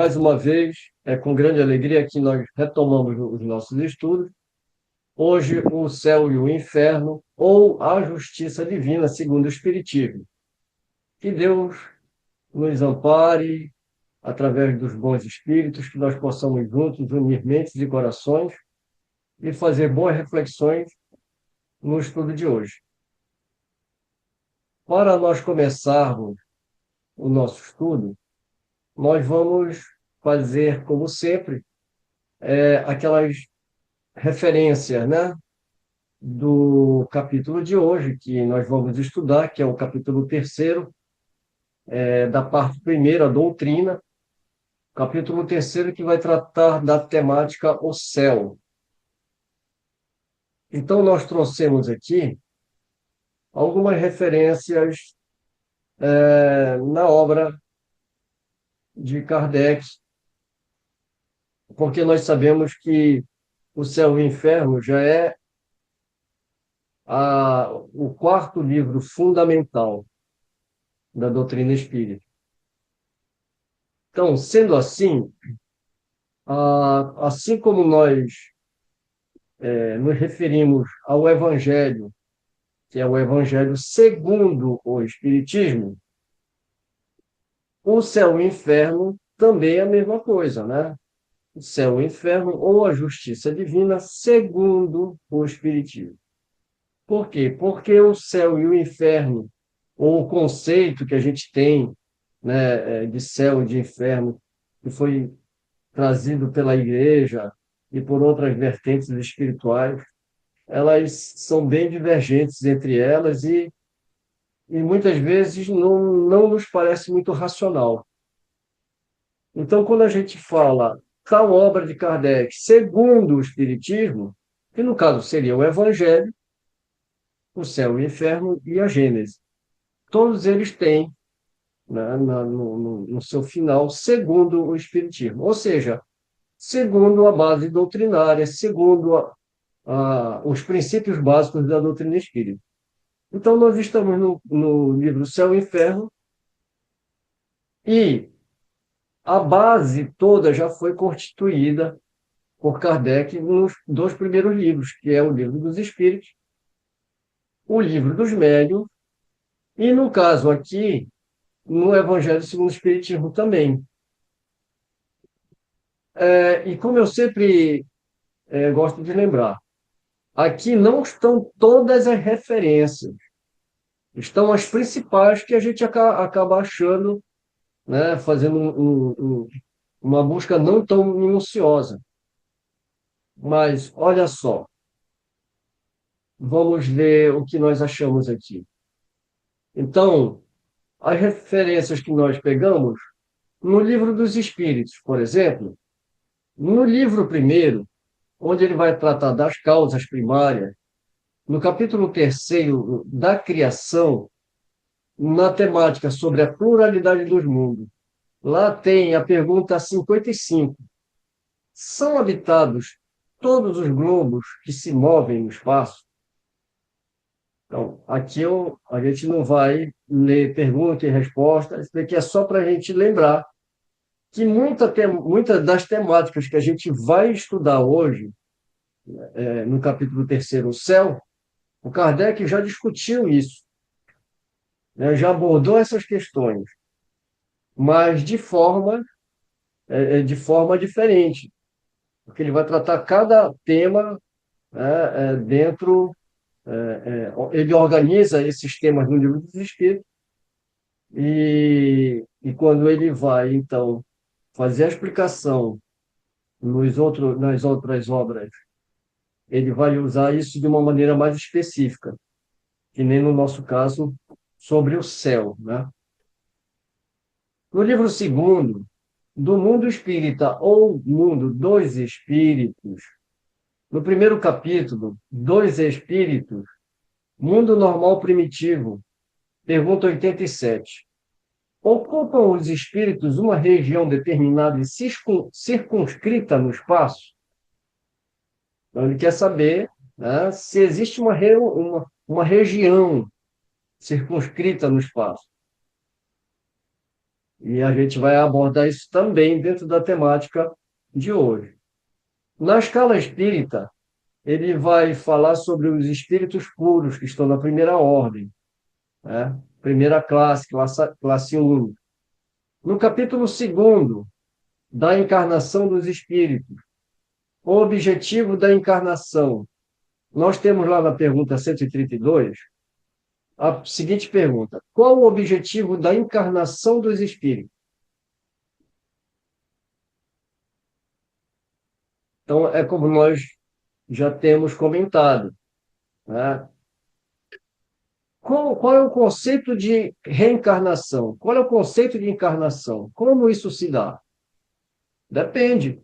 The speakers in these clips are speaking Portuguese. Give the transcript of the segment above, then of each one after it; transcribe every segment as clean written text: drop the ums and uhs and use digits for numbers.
Mais uma vez, é com grande alegria que nós retomamos os nossos estudos. Hoje, o céu e o inferno, ou a justiça divina, segundo o Espiritismo. Que Deus nos ampare através dos bons espíritos, que nós possamos juntos unir mentes e corações e fazer boas reflexões no estudo de hoje. Para nós começarmos o nosso estudo, nós vamos fazer, como sempre, aquelas referências, né, do capítulo de hoje, que nós vamos estudar, que é o capítulo terceiro, da parte primeira, a doutrina, capítulo terceiro que vai tratar da temática o céu. Então, nós trouxemos aqui algumas referências na obra de Kardec, porque nós sabemos que o céu e o inferno já é o quarto livro fundamental da doutrina espírita. Então, sendo assim, assim como nós nos referimos ao Evangelho, que é o Evangelho segundo o Espiritismo, o céu e o inferno também é a mesma coisa, né? O céu e o inferno, ou a justiça divina, segundo o Espiritismo. Por quê? Porque o céu e o inferno, ou o conceito que a gente tem, né, de céu e de inferno, que foi trazido pela Igreja e por outras vertentes espirituais, elas são bem divergentes entre elas e muitas vezes não nos parece muito racional. Então, quando a gente fala tal obra de Kardec, segundo o Espiritismo, que no caso seria o Evangelho, o céu e o inferno e a Gênese, todos eles têm, né, no seu final, segundo o Espiritismo, ou seja, segundo a base doutrinária, segundo os princípios básicos da doutrina espírita. Então, nós estamos no livro Céu e Inferno e a base toda já foi constituída por Kardec nos dois primeiros livros, que é o Livro dos Espíritos, o Livro dos Médiuns e, no caso aqui, no Evangelho segundo o Espiritismo também. E como eu sempre gosto de lembrar, aqui não estão todas as referências, estão as principais que a gente acaba achando, né, fazendo uma busca não tão minuciosa. Mas, olha só, vamos ver o que nós achamos aqui. Então, as referências que nós pegamos, no Livro dos Espíritos, por exemplo, no livro primeiro, onde ele vai tratar das causas primárias, no capítulo terceiro da criação, na temática sobre a pluralidade dos mundos, lá tem a pergunta 55. São habitados todos os globos que se movem no espaço? Então, aqui a gente não vai ler pergunta e resposta, isso daqui é só para a gente lembrar que muita das temáticas que a gente vai estudar hoje, no capítulo terceiro, o céu, o Kardec já discutiu isso, né, já abordou essas questões, mas de forma diferente, porque ele vai tratar cada tema, né, ele organiza esses temas no Livro dos Espíritos, e quando ele vai, então, fazer a explicação nas outras obras, ele vai usar isso de uma maneira mais específica, que nem no nosso caso, sobre o céu, né? No livro segundo, do mundo espírita ou mundo dos espíritos, no primeiro capítulo, Dois Espíritos, mundo normal primitivo, pergunta 87. Ocupam os espíritos uma região determinada e circunscrita no espaço? Então, ele quer saber, né, se existe uma região circunscrita no espaço. E a gente vai abordar isso também dentro da temática de hoje. Na escala espírita, ele vai falar sobre os espíritos puros, que estão na primeira ordem, né? Primeira classe, classe 1. No capítulo 2 da encarnação dos espíritos, o objetivo da encarnação. Nós temos lá na pergunta 132 a seguinte pergunta: qual o objetivo da encarnação dos espíritos? Então, é como nós já temos comentado, né? Qual é o conceito de reencarnação? Qual é o conceito de encarnação? Como isso se dá? Depende,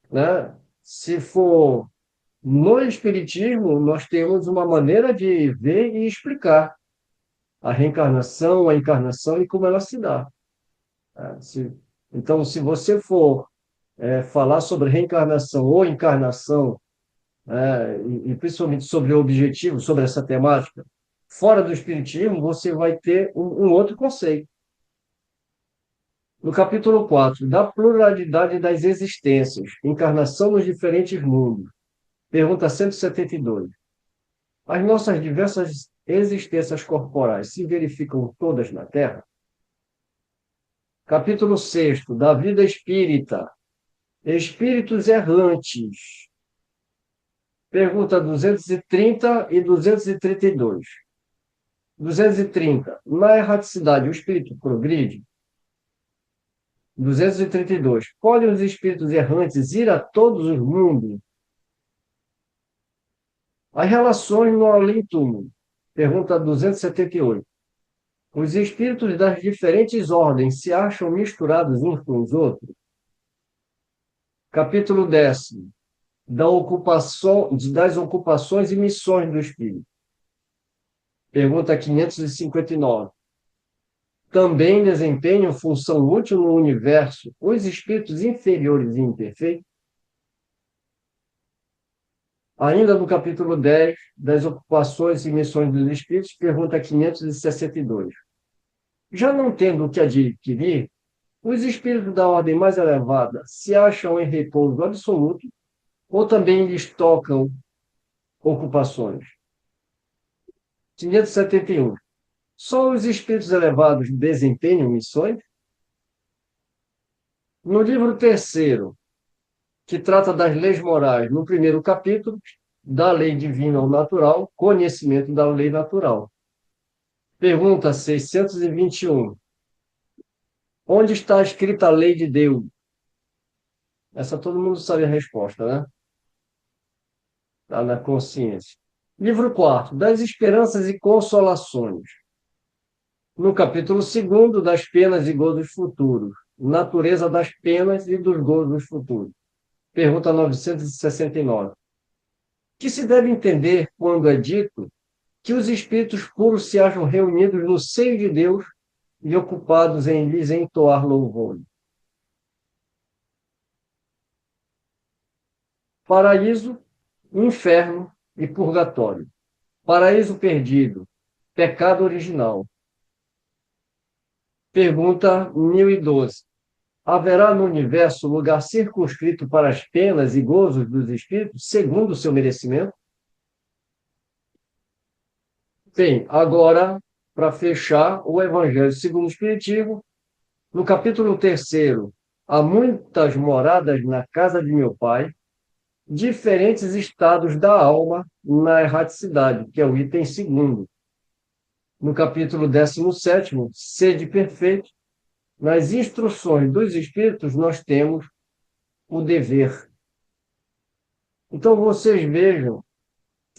né? Se for no Espiritismo, nós temos uma maneira de ver e explicar a encarnação e como ela se dá, né? Então, se você for falar sobre reencarnação ou encarnação, e principalmente sobre o objetivo, sobre essa temática, fora do Espiritismo, você vai ter um outro conceito. No capítulo 4 da pluralidade das existências, encarnação nos diferentes mundos, pergunta 172. As nossas diversas existências corporais se verificam todas na Terra? Capítulo 6 da vida espírita, espíritos errantes, pergunta 230 e 232. 230. Na erraticidade, o espírito progride? 232. Podem os espíritos errantes ir a todos os mundos? As relações no além-túmulo. Pergunta 278. Os espíritos das diferentes ordens se acham misturados uns com os outros? Capítulo 10. Das ocupações e missões do espírito. Pergunta 559. Também desempenham função útil no universo os espíritos inferiores e imperfeitos? Ainda no capítulo 10, das ocupações e missões dos espíritos, pergunta 562. Já não tendo o que adquirir, os espíritos da ordem mais elevada se acham em repouso absoluto ou também lhes tocam ocupações? 571. Só os espíritos elevados desempenham missões? No livro terceiro, que trata das leis morais, no primeiro capítulo, da lei divina ou natural, conhecimento da lei natural. Pergunta 621. Onde está escrita a lei de Deus? Essa todo mundo sabe a resposta, né? Está na consciência. Livro 4, das esperanças e consolações. No capítulo 2, das penas e gozos futuros. Natureza das penas e dos gozos futuros. Pergunta 969. Que se deve entender quando é dito que os espíritos puros se acham reunidos no seio de Deus e ocupados em lhes entoar louvor? Paraíso, inferno e purgatório. Paraíso perdido, pecado original. Pergunta 1012. Haverá no universo lugar circunscrito para as penas e gozos dos espíritos, segundo o seu merecimento? Bem, agora, para fechar, o Evangelho segundo o Espiritismo, no capítulo 3, há muitas moradas na casa de meu Pai, diferentes estados da alma na erraticidade, que é o item 2. No capítulo 17, sede perfeito, nas instruções dos Espíritos, nós temos o dever. Então, vocês vejam,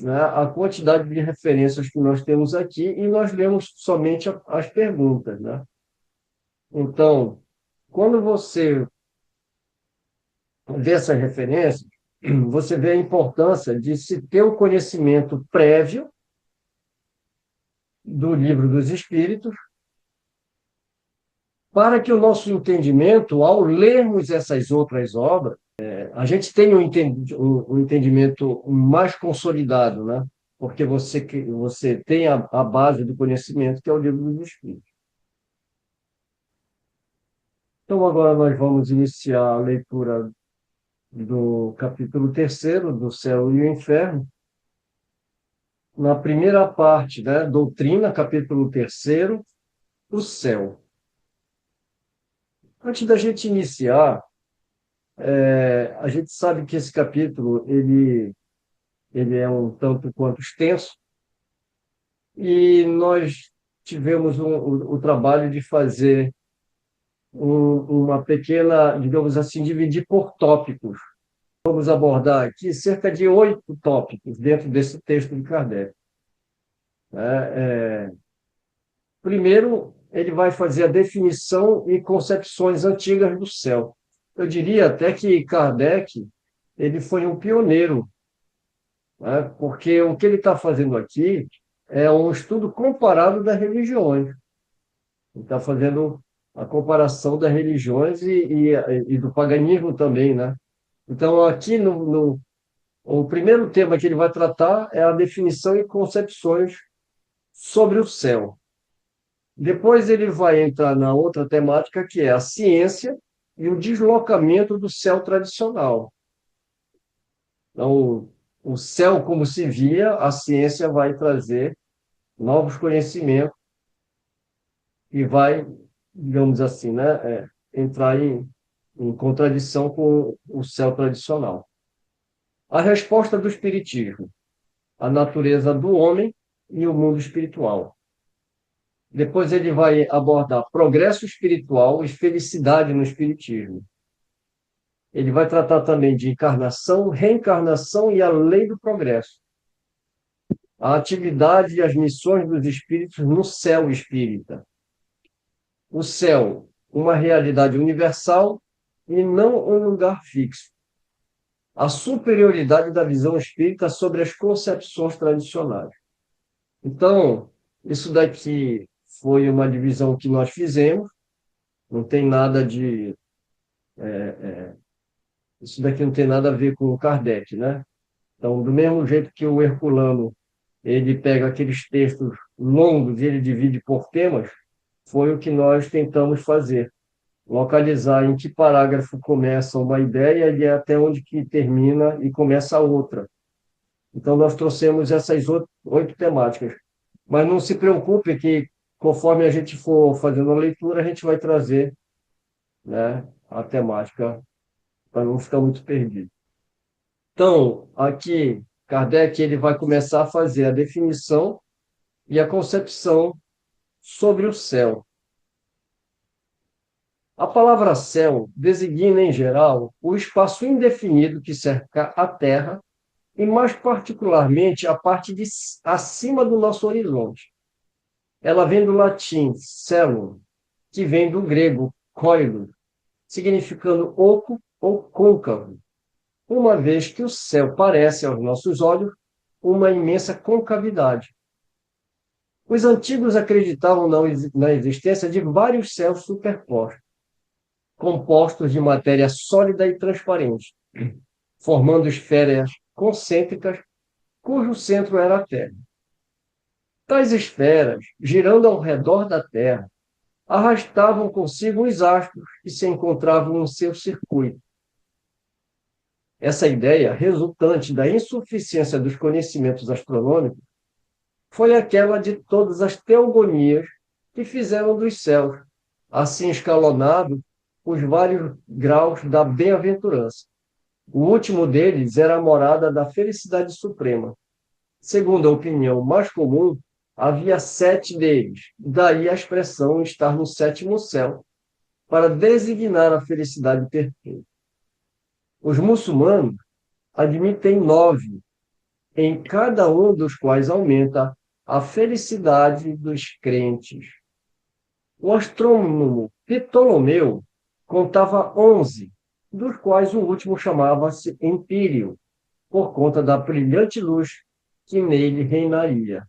né, a quantidade de referências que nós temos aqui e nós lemos somente as perguntas, né? Então, quando você vê essas referências, você vê a importância de se ter o conhecimento prévio do Livro dos Espíritos, para que o nosso entendimento, ao lermos essas outras obras, a gente tenha um entendimento mais consolidado, né? Porque você tem a base do conhecimento, que é o Livro dos Espíritos. Então, agora nós vamos iniciar a leitura do capítulo terceiro, do céu e o inferno. Na primeira parte, né, doutrina, capítulo terceiro, o céu. Antes da gente iniciar, a gente sabe que esse capítulo ele é um tanto quanto extenso e nós tivemos o trabalho de fazer uma pequena, digamos assim, dividir por tópicos. Vamos abordar aqui cerca de 8 tópicos dentro desse texto de Kardec, né? Primeiro, ele vai fazer a definição e concepções antigas do céu. Eu diria até que Kardec ele foi um pioneiro, né? Porque o que ele está fazendo aqui é um estudo comparado das religiões. Ele está fazendo a comparação das religiões e do paganismo também, né? Então, aqui o primeiro tema que ele vai tratar é a definição e concepções sobre o céu. Depois ele vai entrar na outra temática, que é a ciência e o deslocamento do céu tradicional. Então, o céu como se via, a ciência vai trazer novos conhecimentos e vai, digamos assim, né, entrar em contradição com o céu tradicional. A resposta do Espiritismo, a natureza do homem e o mundo espiritual. Depois ele vai abordar progresso espiritual e felicidade no espiritismo. Ele vai tratar também de encarnação, reencarnação e a lei do progresso. A atividade e as missões dos espíritos no céu espírita. O céu, uma realidade universal e não um lugar fixo. A superioridade da visão espírita sobre as concepções tradicionais. Então, isso daqui foi uma divisão que nós fizemos, não tem nada de. Isso daqui não tem nada a ver com o Kardec, né? Então, do mesmo jeito que o Herculano ele pega aqueles textos longos e ele divide por temas, foi o que nós tentamos fazer. Localizar em que parágrafo começa uma ideia e até onde que termina e começa a outra. Então, nós trouxemos essas 8 temáticas. Mas não se preocupe que, conforme a gente for fazendo a leitura, a gente vai trazer, né, a temática para não ficar muito perdido. Então, aqui, Kardec ele vai começar a fazer a definição e a concepção sobre o céu. A palavra céu designa, em geral, o espaço indefinido que cerca a Terra e, mais particularmente, a parte acima do nosso horizonte. Ela vem do latim cellum, que vem do grego coelo, significando oco ou côncavo, uma vez que o céu parece, aos nossos olhos, uma imensa concavidade. Os antigos acreditavam na existência de vários céus superpostos, compostos de matéria sólida e transparente, formando esferas concêntricas cujo centro era a Terra. Tais esferas, girando ao redor da Terra, arrastavam consigo os astros que se encontravam em seu circuito. Essa ideia, resultante da insuficiência dos conhecimentos astronômicos, foi aquela de todas as teogonias que fizeram dos céus, assim escalonados, os vários graus da bem-aventurança. O último deles era a morada da felicidade suprema. Segundo a opinião mais comum, havia 7 deles, daí a expressão estar no 7º céu, para designar a felicidade perfeita. Os muçulmanos admitem 9, em cada um dos quais aumenta a felicidade dos crentes. O astrônomo Ptolomeu contava 11, dos quais o último chamava-se Empírio, por conta da brilhante luz que nele reinaria.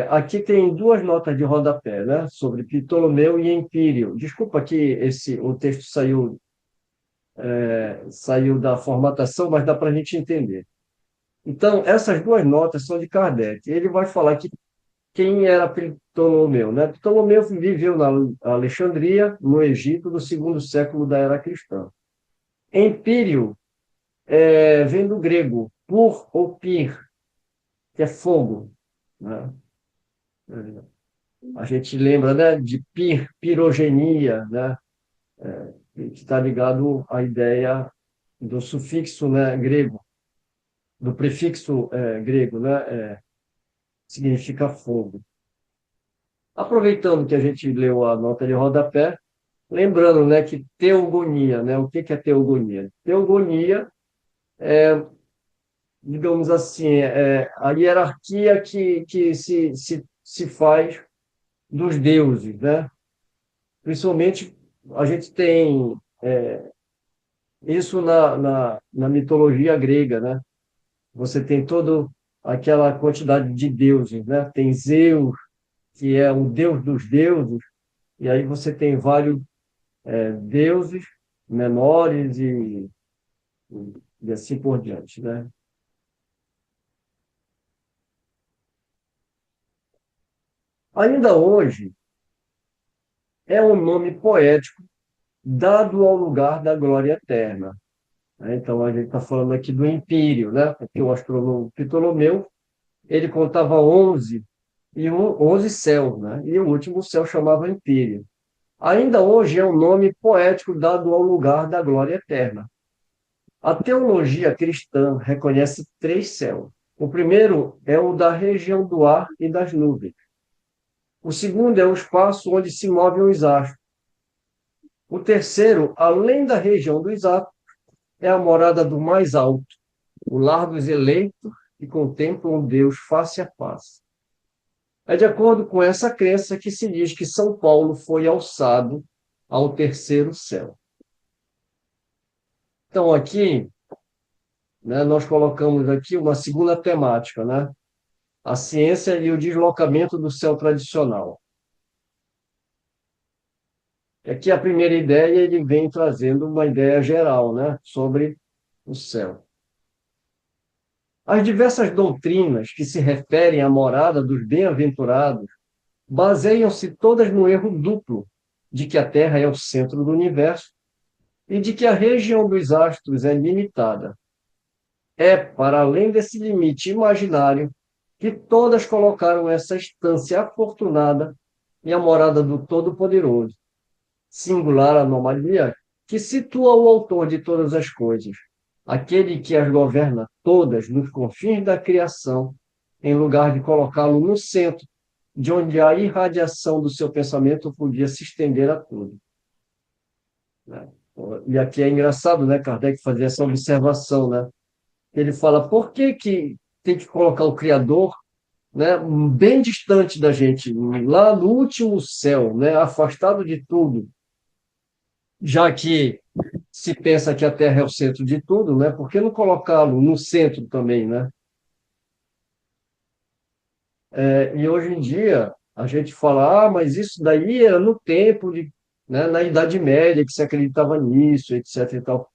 Aqui tem 2 notas de rodapé, né, sobre Ptolomeu e Empírio. Desculpa que o texto saiu da formatação, mas dá para a gente entender. Então, essas 2 notas são de Kardec. Ele vai falar que quem era Ptolomeu, né? Ptolomeu viveu na Alexandria, no Egito, no segundo século da era cristã. Empírio vem do grego pur ou pir, que é fogo, né? A gente lembra, né, de pirogenia, né, que está ligado à ideia do sufixo, né, grego, do prefixo grego, né, significa fogo. Aproveitando que a gente leu a nota de rodapé, lembrando, né, que teogonia, né, o que que é teogonia? Teogonia, digamos assim, é a hierarquia que se faz dos deuses, né? Principalmente, a gente tem isso na mitologia grega, né? Você tem toda aquela quantidade de deuses, né? Tem Zeus, que é o deus dos deuses, e aí você tem vários deuses menores e assim por diante, né? Ainda hoje, é um nome poético dado ao lugar da glória eterna, né? Então, a gente está falando aqui do Empírio, né? Porque o astrônomo Ptolomeu, ele contava 11 céus, né? E o último céu chamava Empírio. Ainda hoje é um nome poético dado ao lugar da glória eterna. A teologia cristã reconhece três céus. O primeiro é o da região do ar e das nuvens. O segundo é o espaço onde se movem os astros. O terceiro, além da região dos astros, é a morada do mais alto, o lar dos eleitos que contemplam Deus face a face. É de acordo com essa crença que se diz que São Paulo foi alçado ao terceiro céu. Então, aqui, né, nós colocamos aqui uma segunda temática, né? A ciência e o deslocamento do céu tradicional. E aqui a primeira ideia, ele vem trazendo uma ideia geral, né, sobre o céu. As diversas doutrinas que se referem à morada dos bem-aventurados baseiam-se todas no erro duplo de que a Terra é o centro do universo e de que a região dos astros é limitada. É para além desse limite imaginário que todas colocaram essa estância afortunada e a morada do Todo-Poderoso, singular anomalia que situa o autor de todas as coisas, aquele que as governa todas nos confins da criação, em lugar de colocá-lo no centro, de onde a irradiação do seu pensamento podia se estender a tudo, né? E aqui é engraçado, né, Kardec fazer essa observação, né? Ele fala, por que que tem que colocar o Criador, né, bem distante da gente, lá no último céu, né, afastado de tudo, já que se pensa que a Terra é o centro de tudo, né? Por que não colocá-lo no centro também, né? E hoje em dia a gente fala, mas isso daí era no tempo de, né, na Idade Média que se acreditava nisso, etc. e tal.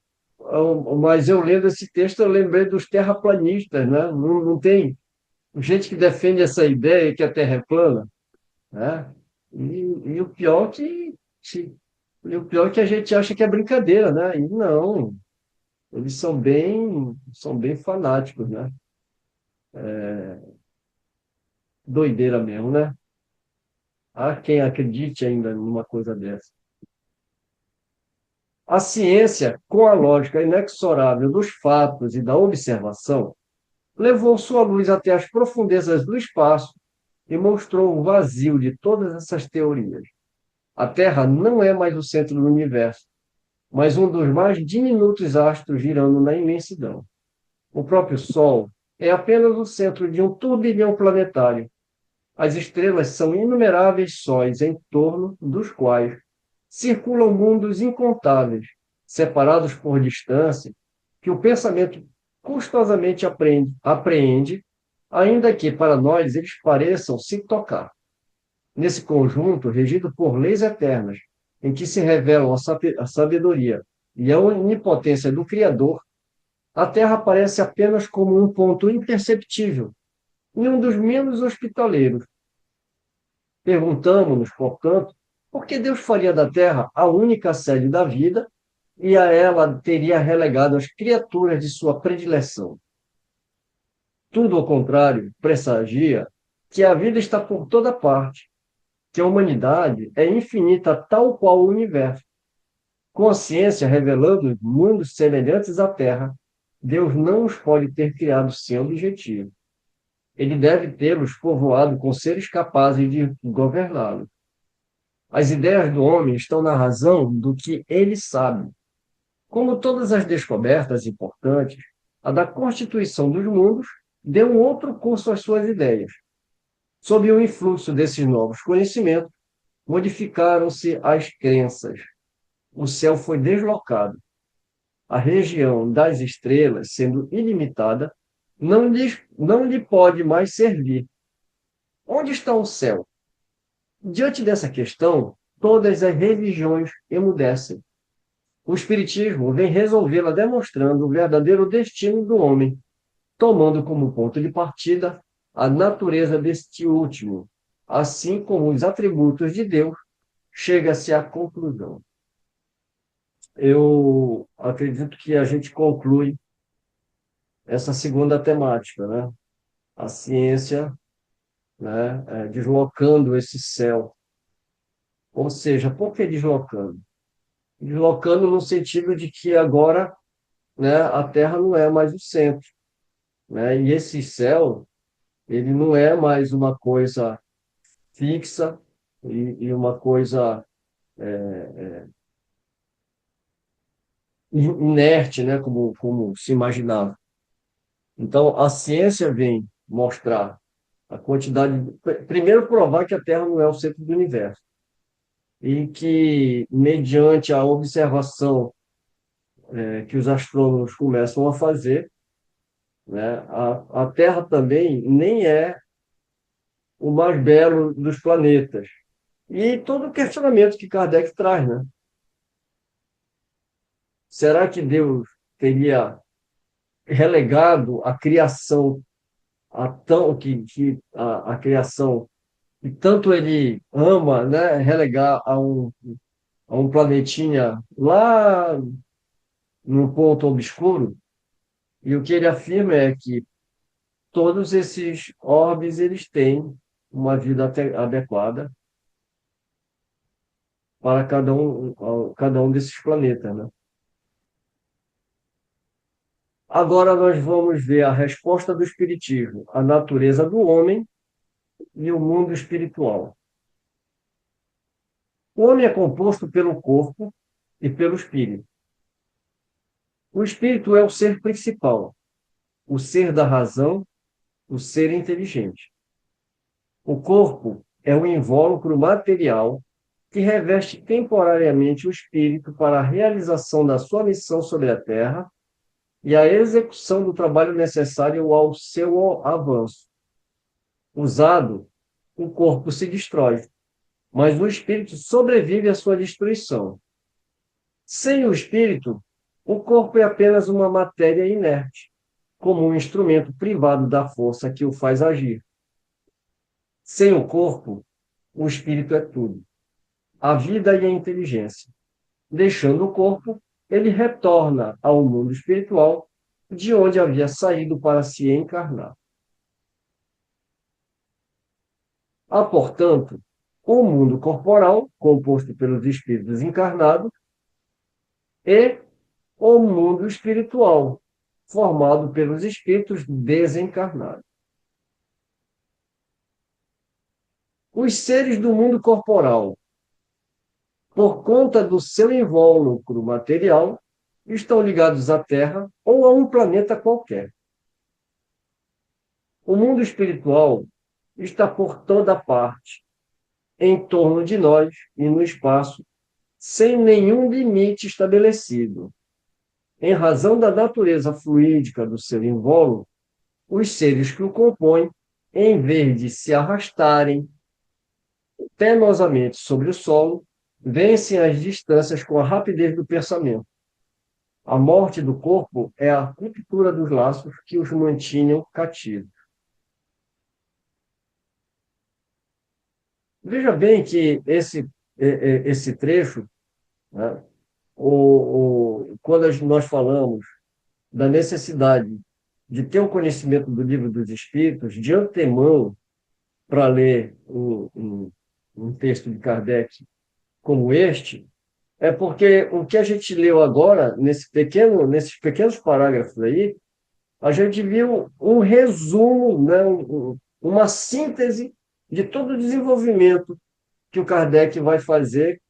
Mas eu lendo esse texto, eu lembrei dos terraplanistas, né? Não tem gente que defende essa ideia que a Terra é plana, né? E o pior e o pior é que a gente acha que é brincadeira, né? E não, eles são bem fanáticos, né? Doideira mesmo, né? Há quem acredite ainda numa coisa dessa. A ciência, com a lógica inexorável dos fatos e da observação, levou sua luz até as profundezas do espaço e mostrou o vazio de todas essas teorias. A Terra não é mais o centro do universo, mas um dos mais diminutos astros girando na imensidão. O próprio Sol é apenas o centro de um turbilhão planetário. As estrelas são inumeráveis sóis em torno dos quais circulam mundos incontáveis, separados por distância, que o pensamento custosamente apreende, ainda que para nós eles pareçam se tocar. Nesse conjunto, regido por leis eternas, em que se revelam a sabedoria e a onipotência do Criador, a Terra aparece apenas como um ponto imperceptível e um dos menos hospitaleiros, Perguntamos-nos, portanto, por que Deus faria da terra a única sede da vida e a ela teria relegado as criaturas de sua predileção? Tudo ao contrário, pressagia que a vida está por toda parte, que a humanidade é infinita tal qual o universo. Com a ciência revelando mundos semelhantes à Terra, Deus não os pode ter criado sem objetivo. Ele deve tê-los povoado com seres capazes de governá-los. As ideias do homem estão na razão do que ele sabe. Como todas as descobertas importantes, a da constituição dos mundos deu um outro curso às suas ideias. Sob o influxo desses novos conhecimentos, modificaram-se as crenças. O céu foi deslocado. A região das estrelas, sendo ilimitada, não lhe pode mais servir. Onde está o céu? Diante dessa questão, todas as religiões emudecem. O Espiritismo vem resolvê-la demonstrando o verdadeiro destino do homem, tomando como ponto de partida a natureza deste último, assim como os atributos de Deus, chega-se à conclusão. Eu acredito que a gente conclui essa segunda temática, né? A ciência, né, deslocando esse céu. Ou seja, por que deslocando? Deslocando no sentido de que agora, né, a Terra não é mais o centro, né? E esse céu, ele não é mais uma coisa fixa e uma coisa inerte, né, como se imaginava. Então, a ciência vem mostrar a quantidade. Primeiro, provar que a Terra não é o centro do universo. E que, mediante a observação que os astrônomos começam a fazer, né, a Terra também nem é o mais belo dos planetas. E todo o questionamento que Kardec traz, né? Será que Deus teria relegado a criação a tão que a criação que tanto ele ama, né, relegar a um planetinha lá no ponto obscuro? E o que ele afirma é que todos esses orbes eles têm uma vida adequada para cada um desses planetas, né? Agora nós vamos ver a resposta do Espiritismo, a natureza do homem e o mundo espiritual. O homem é composto pelo corpo e pelo espírito. O espírito é o ser principal, o ser da razão, o ser inteligente. O corpo é o invólucro material que reveste temporariamente o espírito para a realização da sua missão sobre a Terra e a execução do trabalho necessário ao seu avanço. Usado, o corpo se destrói, mas o espírito sobrevive à sua destruição. Sem o espírito, o corpo é apenas uma matéria inerte, como um instrumento privado da força que o faz agir. Sem o corpo, o espírito é tudo, a vida e a inteligência. Deixando o corpo, ele retorna ao mundo espiritual, de onde havia saído para se encarnar. Há, portanto, o mundo corporal, composto pelos espíritos encarnados, e o mundo espiritual, formado pelos espíritos desencarnados. Os seres do mundo corporal, por conta do seu invólucro material, estão ligados à Terra ou a um planeta qualquer. O mundo espiritual está por toda parte, em torno de nós e no espaço, sem nenhum limite estabelecido. Em razão da natureza fluídica do seu invólucro, os seres que o compõem, em vez de se arrastarem penosamente sobre o solo, vencem as distâncias com a rapidez do pensamento. A morte do corpo é a ruptura dos laços que os mantinham cativos. Veja bem que esse trecho, né, quando nós falamos da necessidade de ter o conhecimento do livro dos Espíritos de antemão para ler um texto de Kardec como este, é porque o que a gente leu agora, nesses pequenos parágrafos aí, a gente viu um resumo, né, uma síntese de todo o desenvolvimento que o Kardec vai fazer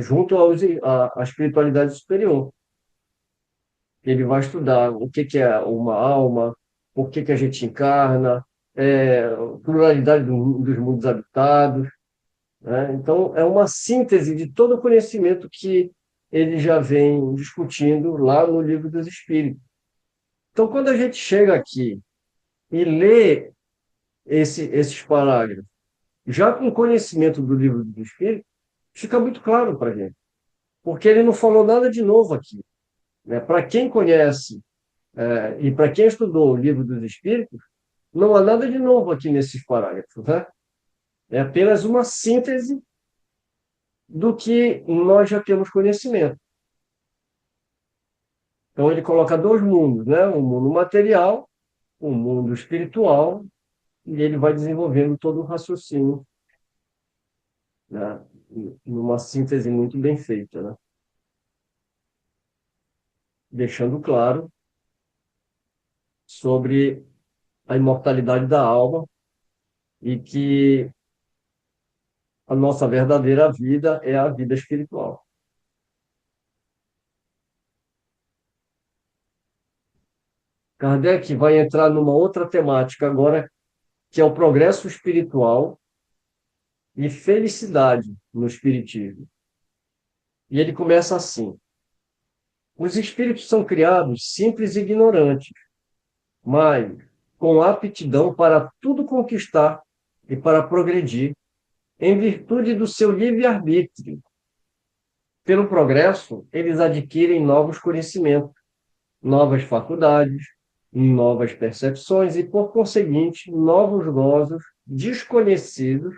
junto à espiritualidade superior. Ele vai estudar o que que é uma alma, por que que a gente encarna, pluralidade dos mundos habitados, né? Então, é uma síntese de todo o conhecimento que ele já vem discutindo lá no Livro dos Espíritos. Então, quando a gente chega aqui e lê esses parágrafos, já com conhecimento do Livro dos Espíritos, fica muito claro para a gente, porque ele não falou nada de novo aqui, né? Para quem conhece e para quem estudou o Livro dos Espíritos, não há nada de novo aqui nesses parágrafos, né? É apenas uma síntese do que nós já temos conhecimento. Então, ele coloca dois mundos, né? Um mundo material, um mundo espiritual, e ele vai desenvolvendo todo o raciocínio, né? Numa síntese muito bem feita, né? Deixando claro sobre a imortalidade da alma e que a nossa verdadeira vida é a vida espiritual. Kardec vai entrar numa outra temática agora, que é o progresso espiritual e felicidade no espiritismo. E ele começa assim: os espíritos são criados simples e ignorantes, mas com aptidão para tudo conquistar e para progredir, em virtude do seu livre-arbítrio. Pelo progresso, eles adquirem novos conhecimentos, novas faculdades, novas percepções e, por conseguinte, novos gozos desconhecidos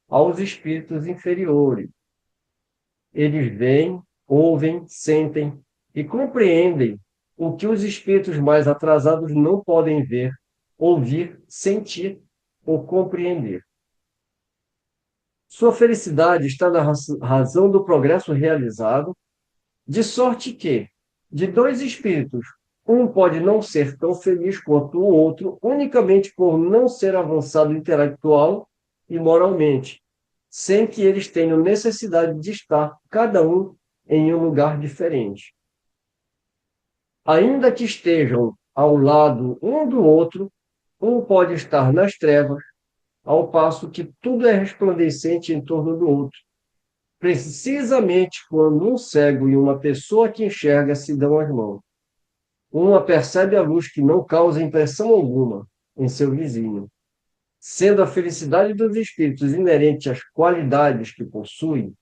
aos espíritos inferiores. Eles veem, ouvem, sentem e compreendem o que os espíritos mais atrasados não podem ver, ouvir, sentir ou compreender. Sua felicidade está na razão do progresso realizado, de sorte que, de dois espíritos, um pode não ser tão feliz quanto o outro, unicamente por não ser avançado intelectual e moralmente, sem que eles tenham necessidade de estar, cada um, em um lugar diferente. Ainda que estejam ao lado um do outro, um pode estar nas trevas, ao passo que tudo é resplandecente em torno do outro. Precisamente quando um cego e uma pessoa que enxerga se dão as mãos. Uma percebe a luz que não causa impressão alguma em seu vizinho, sendo a felicidade dos espíritos inerente às qualidades que possuem,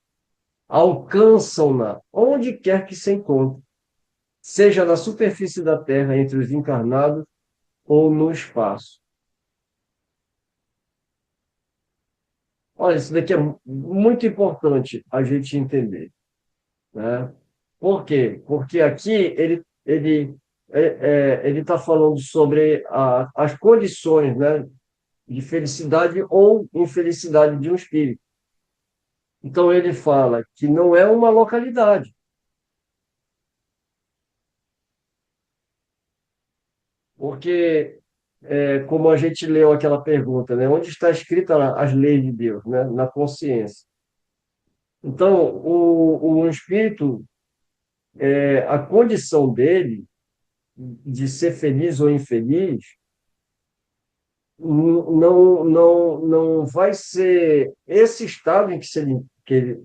alcançam-na onde quer que se encontre, seja na superfície da Terra entre os encarnados ou no espaço. Olha, isso daqui é muito importante a gente entender, né? Por quê? Porque aqui ele está falando sobre as condições, né, de felicidade ou infelicidade de um espírito. Então ele fala que não é uma localidade, porque como a gente leu aquela pergunta, né, onde está escrita as leis de Deus, né, na consciência. Então o espírito, a condição dele de ser feliz ou infeliz não vai ser esse estado em que,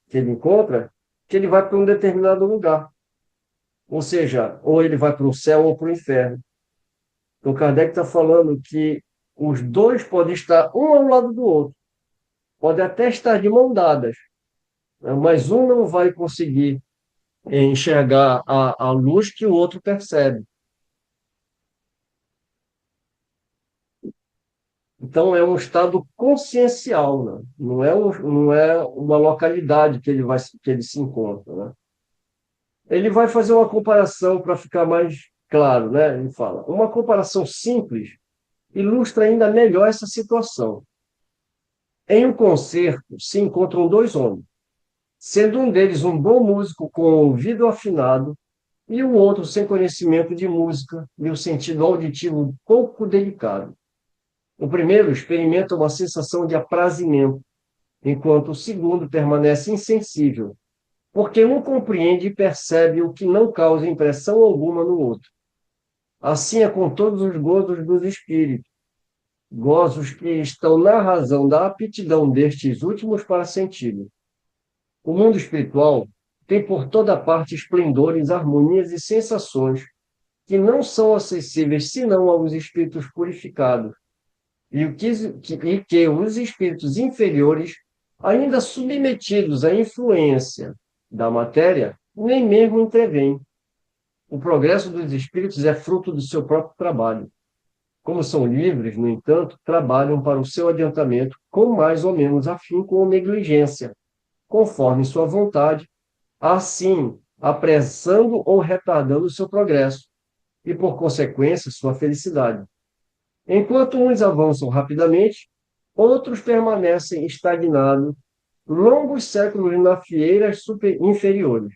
que ele encontra, que ele vai para um determinado lugar. Ou seja, ou ele vai para o céu ou para o inferno. Então, Kardec está falando que os dois podem estar um ao lado do outro, podem até estar de mão dadas, né? Mas um não vai conseguir enxergar a luz que o outro percebe. Então, é um estado consciencial, né? Não é uma localidade que ele se encontra, né? Ele vai fazer uma comparação para ficar mais claro, né? Ele fala, uma comparação simples ilustra ainda melhor essa situação. Em um concerto se encontram dois homens, sendo um deles um bom músico com o ouvido afinado e o outro sem conhecimento de música e o sentido auditivo pouco delicado. O primeiro experimenta uma sensação de aprazimento, enquanto o segundo permanece insensível, porque um compreende e percebe o que não causa impressão alguma no outro. Assim é com todos os gozos dos espíritos, gozos que estão na razão da aptidão destes últimos para senti-lo. O mundo espiritual tem por toda parte esplendores, harmonias e sensações que não são acessíveis senão aos espíritos purificados, e que os espíritos inferiores, ainda submetidos à influência da matéria, nem mesmo entreveem. O progresso dos espíritos é fruto do seu próprio trabalho. Como são livres, no entanto, trabalham para o seu adiantamento com mais ou menos afinco ou negligência, conforme sua vontade, assim apressando ou retardando o seu progresso e, por consequência, sua felicidade. Enquanto uns avançam rapidamente, outros permanecem estagnados longos séculos nas fieiras inferiores.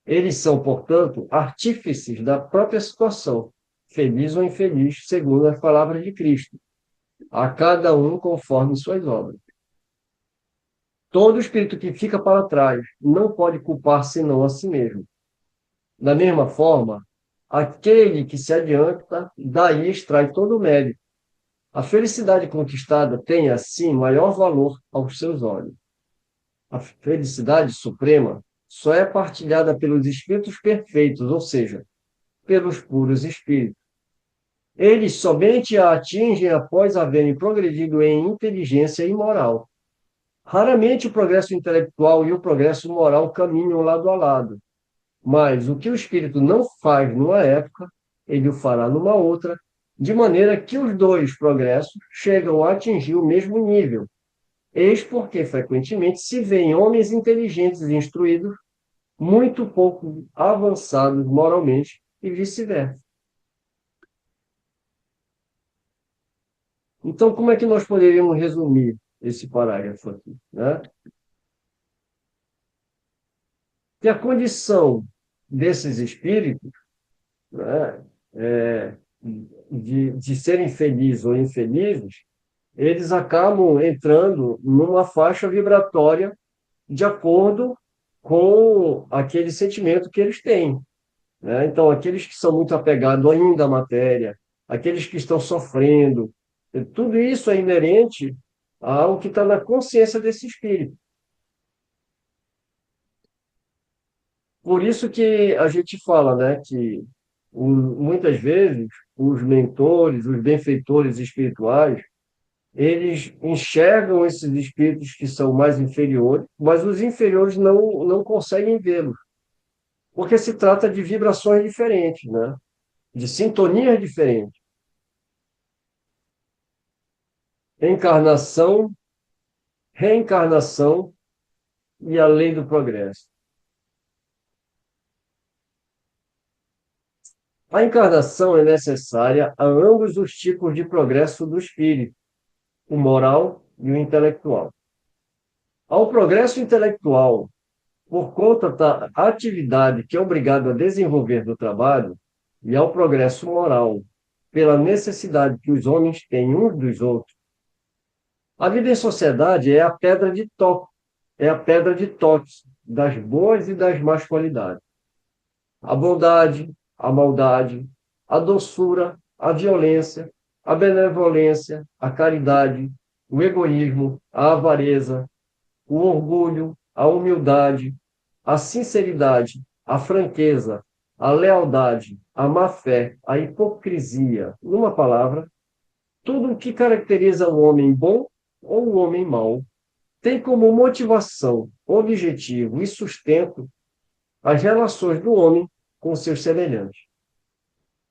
Eles são, portanto, artífices da própria situação, feliz ou infeliz, segundo as palavras de Cristo, a cada um conforme suas obras. Todo espírito que fica para trás não pode culpar senão a si mesmo. Da mesma forma, aquele que se adianta, daí extrai todo o mérito. A felicidade conquistada tem, assim, maior valor aos seus olhos. A felicidade suprema só é partilhada pelos espíritos perfeitos, ou seja, pelos puros espíritos. Eles somente a atingem após haverem progredido em inteligência e moral. Raramente o progresso intelectual e o progresso moral caminham lado a lado, mas o que o espírito não faz numa época, ele o fará numa outra, de maneira que os dois progressos chegam a atingir o mesmo nível. Eis porque, frequentemente, se vêem homens inteligentes e instruídos, muito pouco avançados moralmente, e vice-versa. Então, como é que nós poderíamos resumir esse parágrafo aqui, né? Que a condição desses espíritos, né, é, de serem felizes ou infelizes, eles acabam entrando numa faixa vibratória de acordo com aquele sentimento que eles têm, né? Então, aqueles que são muito apegados ainda à matéria, aqueles que estão sofrendo, tudo isso é inerente ao que está na consciência desse espírito. Por isso que a gente fala, né, que muitas vezes os mentores, os benfeitores espirituais, eles enxergam esses espíritos que são mais inferiores, mas os inferiores não conseguem vê-los, porque se trata de vibrações diferentes, né? De sintonias diferentes. Encarnação, reencarnação e a lei do progresso. A encarnação é necessária a ambos os tipos de progresso do espírito, o moral e o intelectual. Ao progresso intelectual, por conta da atividade que é obrigado a desenvolver do trabalho, e ao progresso moral, pela necessidade que os homens têm uns dos outros. A vida em sociedade é a pedra de toque, é a pedra de toque das boas e das más qualidades. A bondade, a maldade, a doçura, a violência, a benevolência, a caridade, o egoísmo, a avareza, o orgulho, a humildade, a sinceridade, a franqueza, a lealdade, a má-fé, a hipocrisia, numa palavra, tudo o que caracteriza o homem bom ou o homem mau, tem como motivação, objetivo e sustento as relações do homem com seus semelhantes.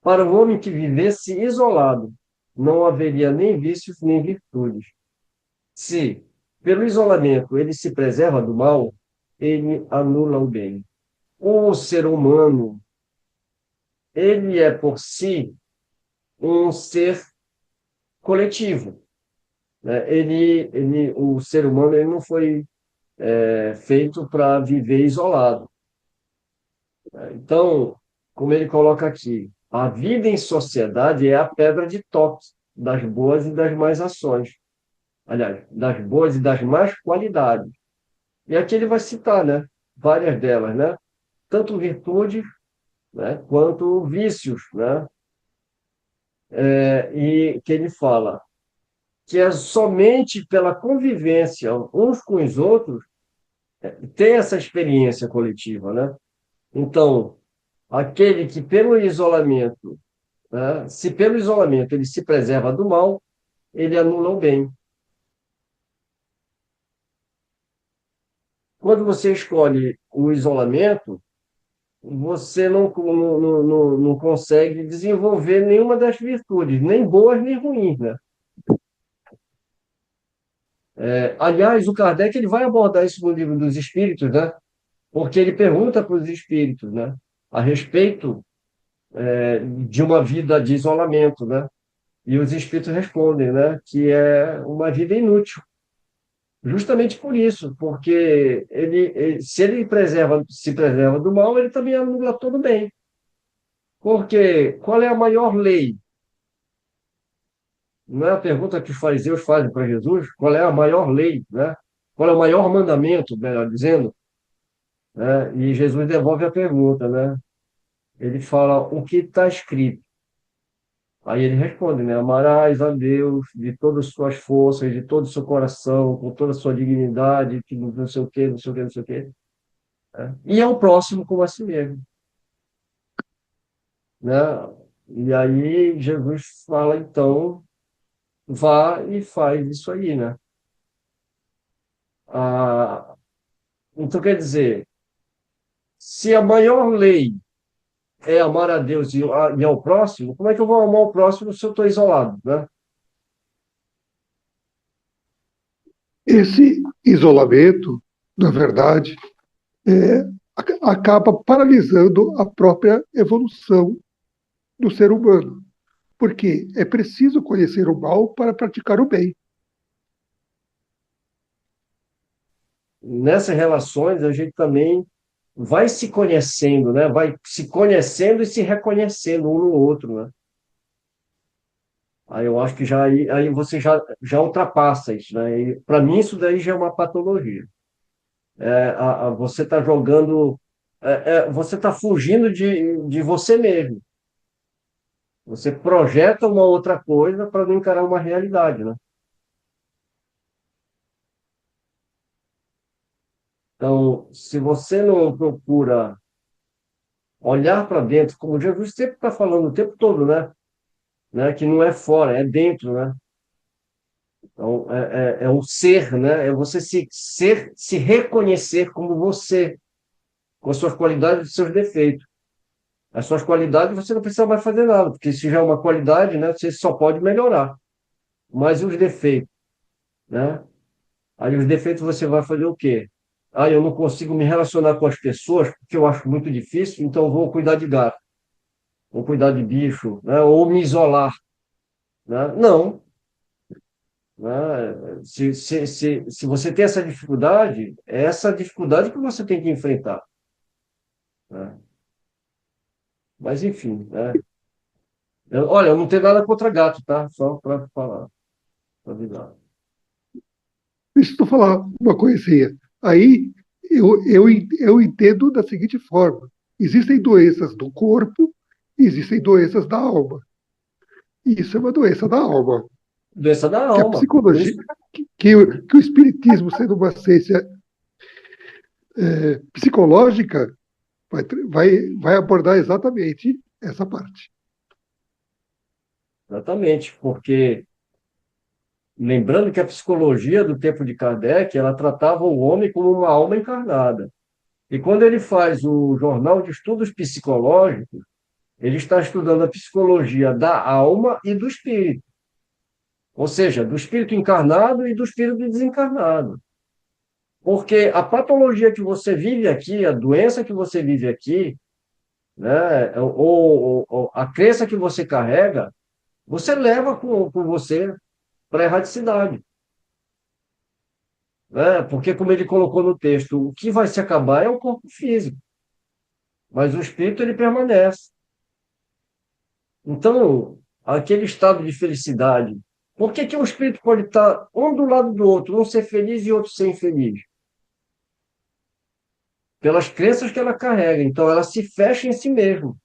Para o homem que vivesse isolado não haveria nem vícios nem virtudes. Se, pelo isolamento, ele se preserva do mal, ele anula o bem. O ser humano, ele é por si um ser coletivo, né? O ser humano ele não foi feito para viver isolado. Então, como ele coloca aqui, a vida em sociedade é a pedra de toque das boas e das más ações. Aliás, das boas e das más qualidades. E aqui ele vai citar, né, várias delas, né? Tanto virtudes, né, quanto vícios, né? E que ele fala que é somente pela convivência uns com os outros tem essa experiência coletiva, né? Então, aquele que pelo isolamento, né, se pelo isolamento ele se preserva do mal, ele anula o bem. Quando você escolhe o isolamento, você não consegue desenvolver nenhuma das virtudes, nem boas nem ruins, né? Aliás, o Kardec ele vai abordar isso no livro dos Espíritos, né? Porque ele pergunta para os espíritos, né? A respeito de uma vida de isolamento, né? E os espíritos respondem, né? Que é uma vida inútil. Justamente por isso, porque se ele se preserva do mal, ele também anula todo o bem. Porque qual é a maior lei? Não é a pergunta que os fariseus fazem para Jesus, qual é a maior lei, né? Qual é o maior mandamento, melhor dizendo, né? E Jesus devolve a pergunta, né? Ele fala o que está escrito. Aí ele responde, né? Amarás a Deus de todas as suas forças, de todo o seu coração, com toda a sua dignidade, que não sei o quê, não sei o quê, não sei o quê. Né? E é o próximo como a si mesmo, né? E aí Jesus fala, então, vá e faz isso aí, né? Ah, então, quer dizer, se a maior lei é amar a Deus e ao próximo, como é que eu vou amar o próximo se eu estou isolado, né? Esse isolamento, na verdade, é, acaba paralisando a própria evolução do ser humano, porque é preciso conhecer o mal para praticar o bem. Nessas relações, a gente também vai se conhecendo, né? Vai se conhecendo e se reconhecendo um no outro, né? Aí eu acho que aí você já ultrapassa isso, né? Para mim, isso daí já é uma patologia. Você está jogando, você está fugindo de você mesmo. Você projeta uma outra coisa para não encarar uma realidade, né? Então, se você não procura olhar para dentro, como Jesus sempre está falando o tempo todo, né? Que não é fora, é dentro, né? Então, é o ser, né? É você se reconhecer como você, com as suas qualidades e seus defeitos. As suas qualidades você não precisa mais fazer nada, porque se já é uma qualidade, né? Você só pode melhorar. Mas e os defeitos, né? Aí os defeitos você vai fazer o quê? Ah, eu não consigo me relacionar com as pessoas porque eu acho muito difícil, então vou cuidar de gato, vou cuidar de bicho, né? Ou me isolar, né? Não, né? Se você tem essa dificuldade, é essa dificuldade que você tem que enfrentar, né? Mas, enfim, né? Olha, eu não tenho nada contra gato, tá? Só para falar, para avisar. Deixa eu falar uma coisinha. Aí eu entendo da seguinte forma: existem doenças do corpo, existem doenças da alma. Isso é uma doença da alma, Doença da que a alma. Por psicologia, isso, que o espiritismo, sendo uma ciência psicológica, vai abordar exatamente essa parte. exatamente, porque lembrando que a psicologia do tempo de Kardec, ela tratava o homem como uma alma encarnada. E quando ele faz o Jornal de Estudos Psicológicos, ele está estudando a psicologia da alma e do espírito. Ou seja, do espírito encarnado e do espírito desencarnado. Porque a patologia que você vive aqui, a doença que você vive aqui, né, ou a crença que você carrega, você leva com você para a erradicidade. Né? Porque, como ele colocou no texto, o que vai se acabar é o corpo físico, mas o espírito ele permanece. Então, aquele estado de felicidade, por que que um espírito pode estar um do lado do outro, um ser feliz e outro ser infeliz? Pelas crenças que ela carrega. Então, ela se fecha em si mesma.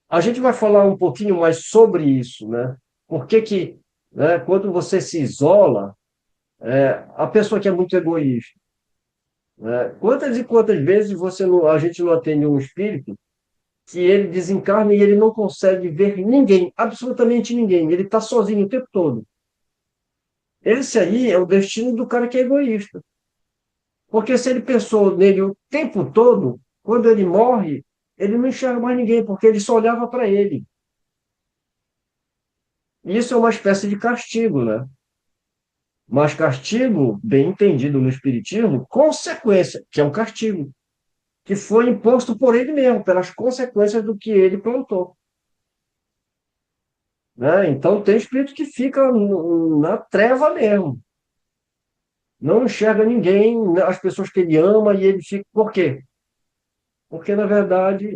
A gente vai falar um pouquinho mais sobre isso, né? Por que que, né, quando você se isola, a pessoa que é muito egoísta, né? Quantas e quantas vezes a gente não atende um espírito que ele desencarna e ele não consegue ver ninguém, absolutamente ninguém. Ele está sozinho o tempo todo. Esse aí é o destino do cara que é egoísta. Porque se ele pensou nele o tempo todo, quando ele morre, ele não enxerga mais ninguém, porque ele só olhava para ele. E isso é uma espécie de castigo, né? Mas castigo, bem entendido no Espiritismo, consequência, que é um castigo, que foi imposto por ele mesmo, pelas consequências do que ele plantou. Né? Então, tem espírito que fica na treva mesmo. Não enxerga ninguém, né, as pessoas que ele ama, e ele fica. Por quê? Porque, na verdade,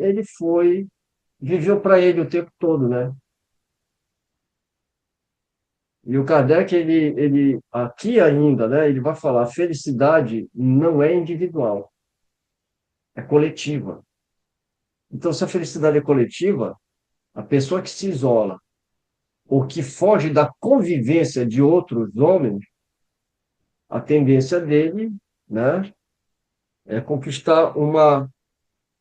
viveu para ele o tempo todo, né? E o Kardec, aqui ainda, né, ele vai falar: a felicidade não é individual, é coletiva. Então, se a felicidade é coletiva, a pessoa que se isola ou que foge da convivência de outros homens, a tendência dele, né, é conquistar uma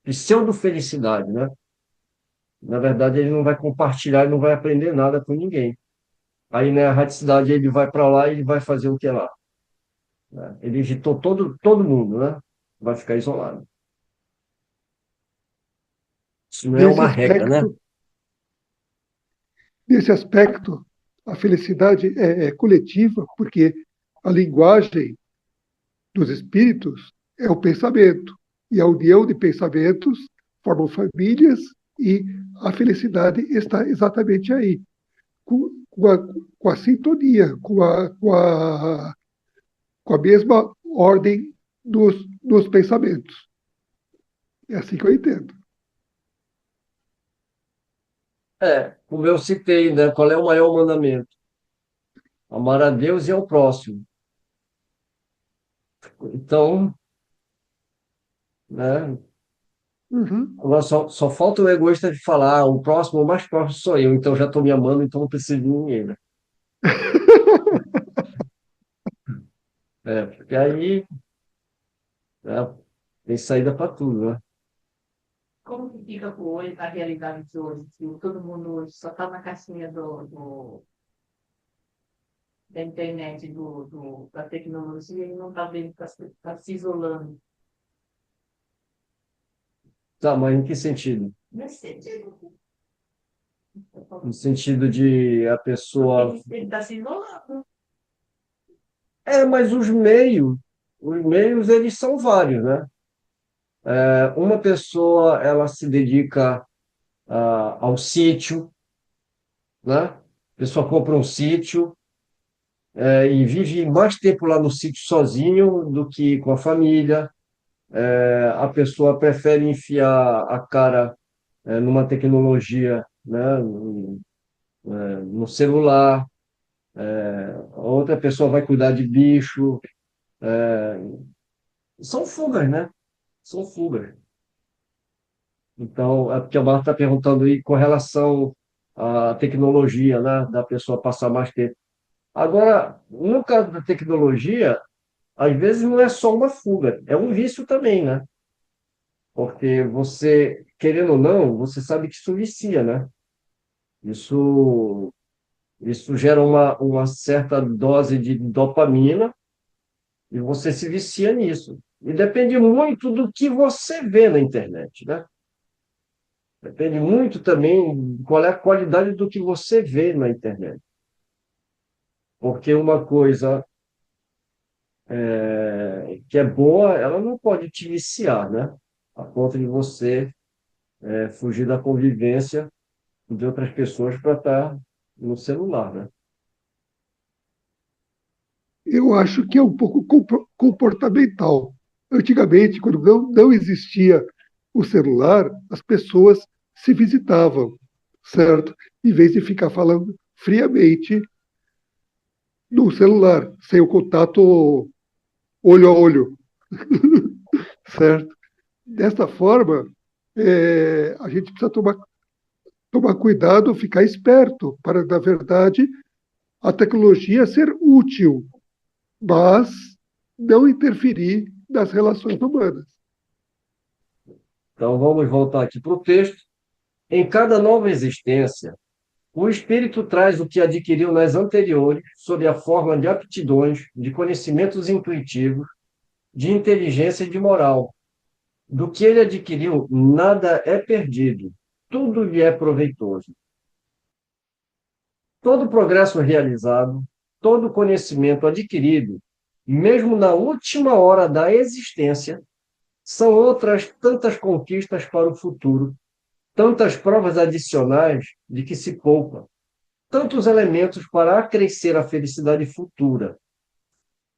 pseudo-felicidade, né? Na verdade, ele não vai compartilhar, ele não vai aprender nada com ninguém. Aí, na erradicidade, ele vai para lá e ele vai fazer o que lá? Né? Ele agitou todo mundo, né? Vai ficar isolado. Isso não é Nesse uma regra, né? aspecto, nesse aspecto, a felicidade é coletiva, porque a linguagem dos espíritos é o pensamento. E a união de pensamentos formam famílias e a felicidade está exatamente aí, com a sintonia, com a mesma ordem dos pensamentos. É assim que eu entendo. Como eu citei, né? Qual é o maior mandamento? Amar a Deus e ao próximo. Então, né? Uhum. Agora só falta o egoísta de falar: o próximo, o mais próximo sou eu, então já estou me amando, então não preciso de ninguém, né? Porque aí, né, tem saída para tudo, né? Como que fica hoje, a realidade de hoje? Que todo mundo hoje só está na caixinha da internet, da tecnologia e não está vendo, está se isolando. Tá, mas em que sentido? Nesse sentido, No sentido de a pessoa. ele está se isolando. Mas os meios eles são vários, né? Uma pessoa ela se dedica ao sítio, né? A pessoa compra um sítio e vive mais tempo lá no sítio sozinho do que com a família. A pessoa prefere enfiar a cara numa tecnologia, né? No celular. A outra pessoa vai cuidar de bicho. São fugas, né? São fugas. Então, é porque a Marta está perguntando aí com relação à tecnologia, né? Da pessoa passar mais tempo. Agora, no caso da tecnologia, às vezes não é só uma fuga, é um vício também, né? Porque você, querendo ou não, você sabe que isso vicia, né? Isso, isso gera uma certa dose de dopamina e você se vicia nisso. E depende muito do que você vê na internet, né? Depende muito também qual é a qualidade do que você vê na internet. Porque uma coisa que é boa, ela não pode te viciar, né? A ponto de você fugir da convivência de outras pessoas para estar no celular, né? Eu acho que é um pouco comportamental. Antigamente, quando não existia o celular, as pessoas se visitavam, certo? Em vez de ficar falando friamente no celular, sem o contato olho a olho, certo? Desta forma, a gente precisa tomar cuidado, ficar esperto, para, na verdade, a tecnologia ser útil, mas não interferir nas relações humanas. Então, vamos voltar aqui para o texto. Em cada nova existência, o espírito traz o que adquiriu nas anteriores, sob a forma de aptidões, de conhecimentos intuitivos, de inteligência e de moral. Do que ele adquiriu, nada é perdido, tudo lhe é proveitoso. Todo progresso realizado, todo conhecimento adquirido, mesmo na última hora da existência, são outras tantas conquistas para o futuro, tantas provas adicionais de que se poupa, tantos elementos para acrescer a felicidade futura.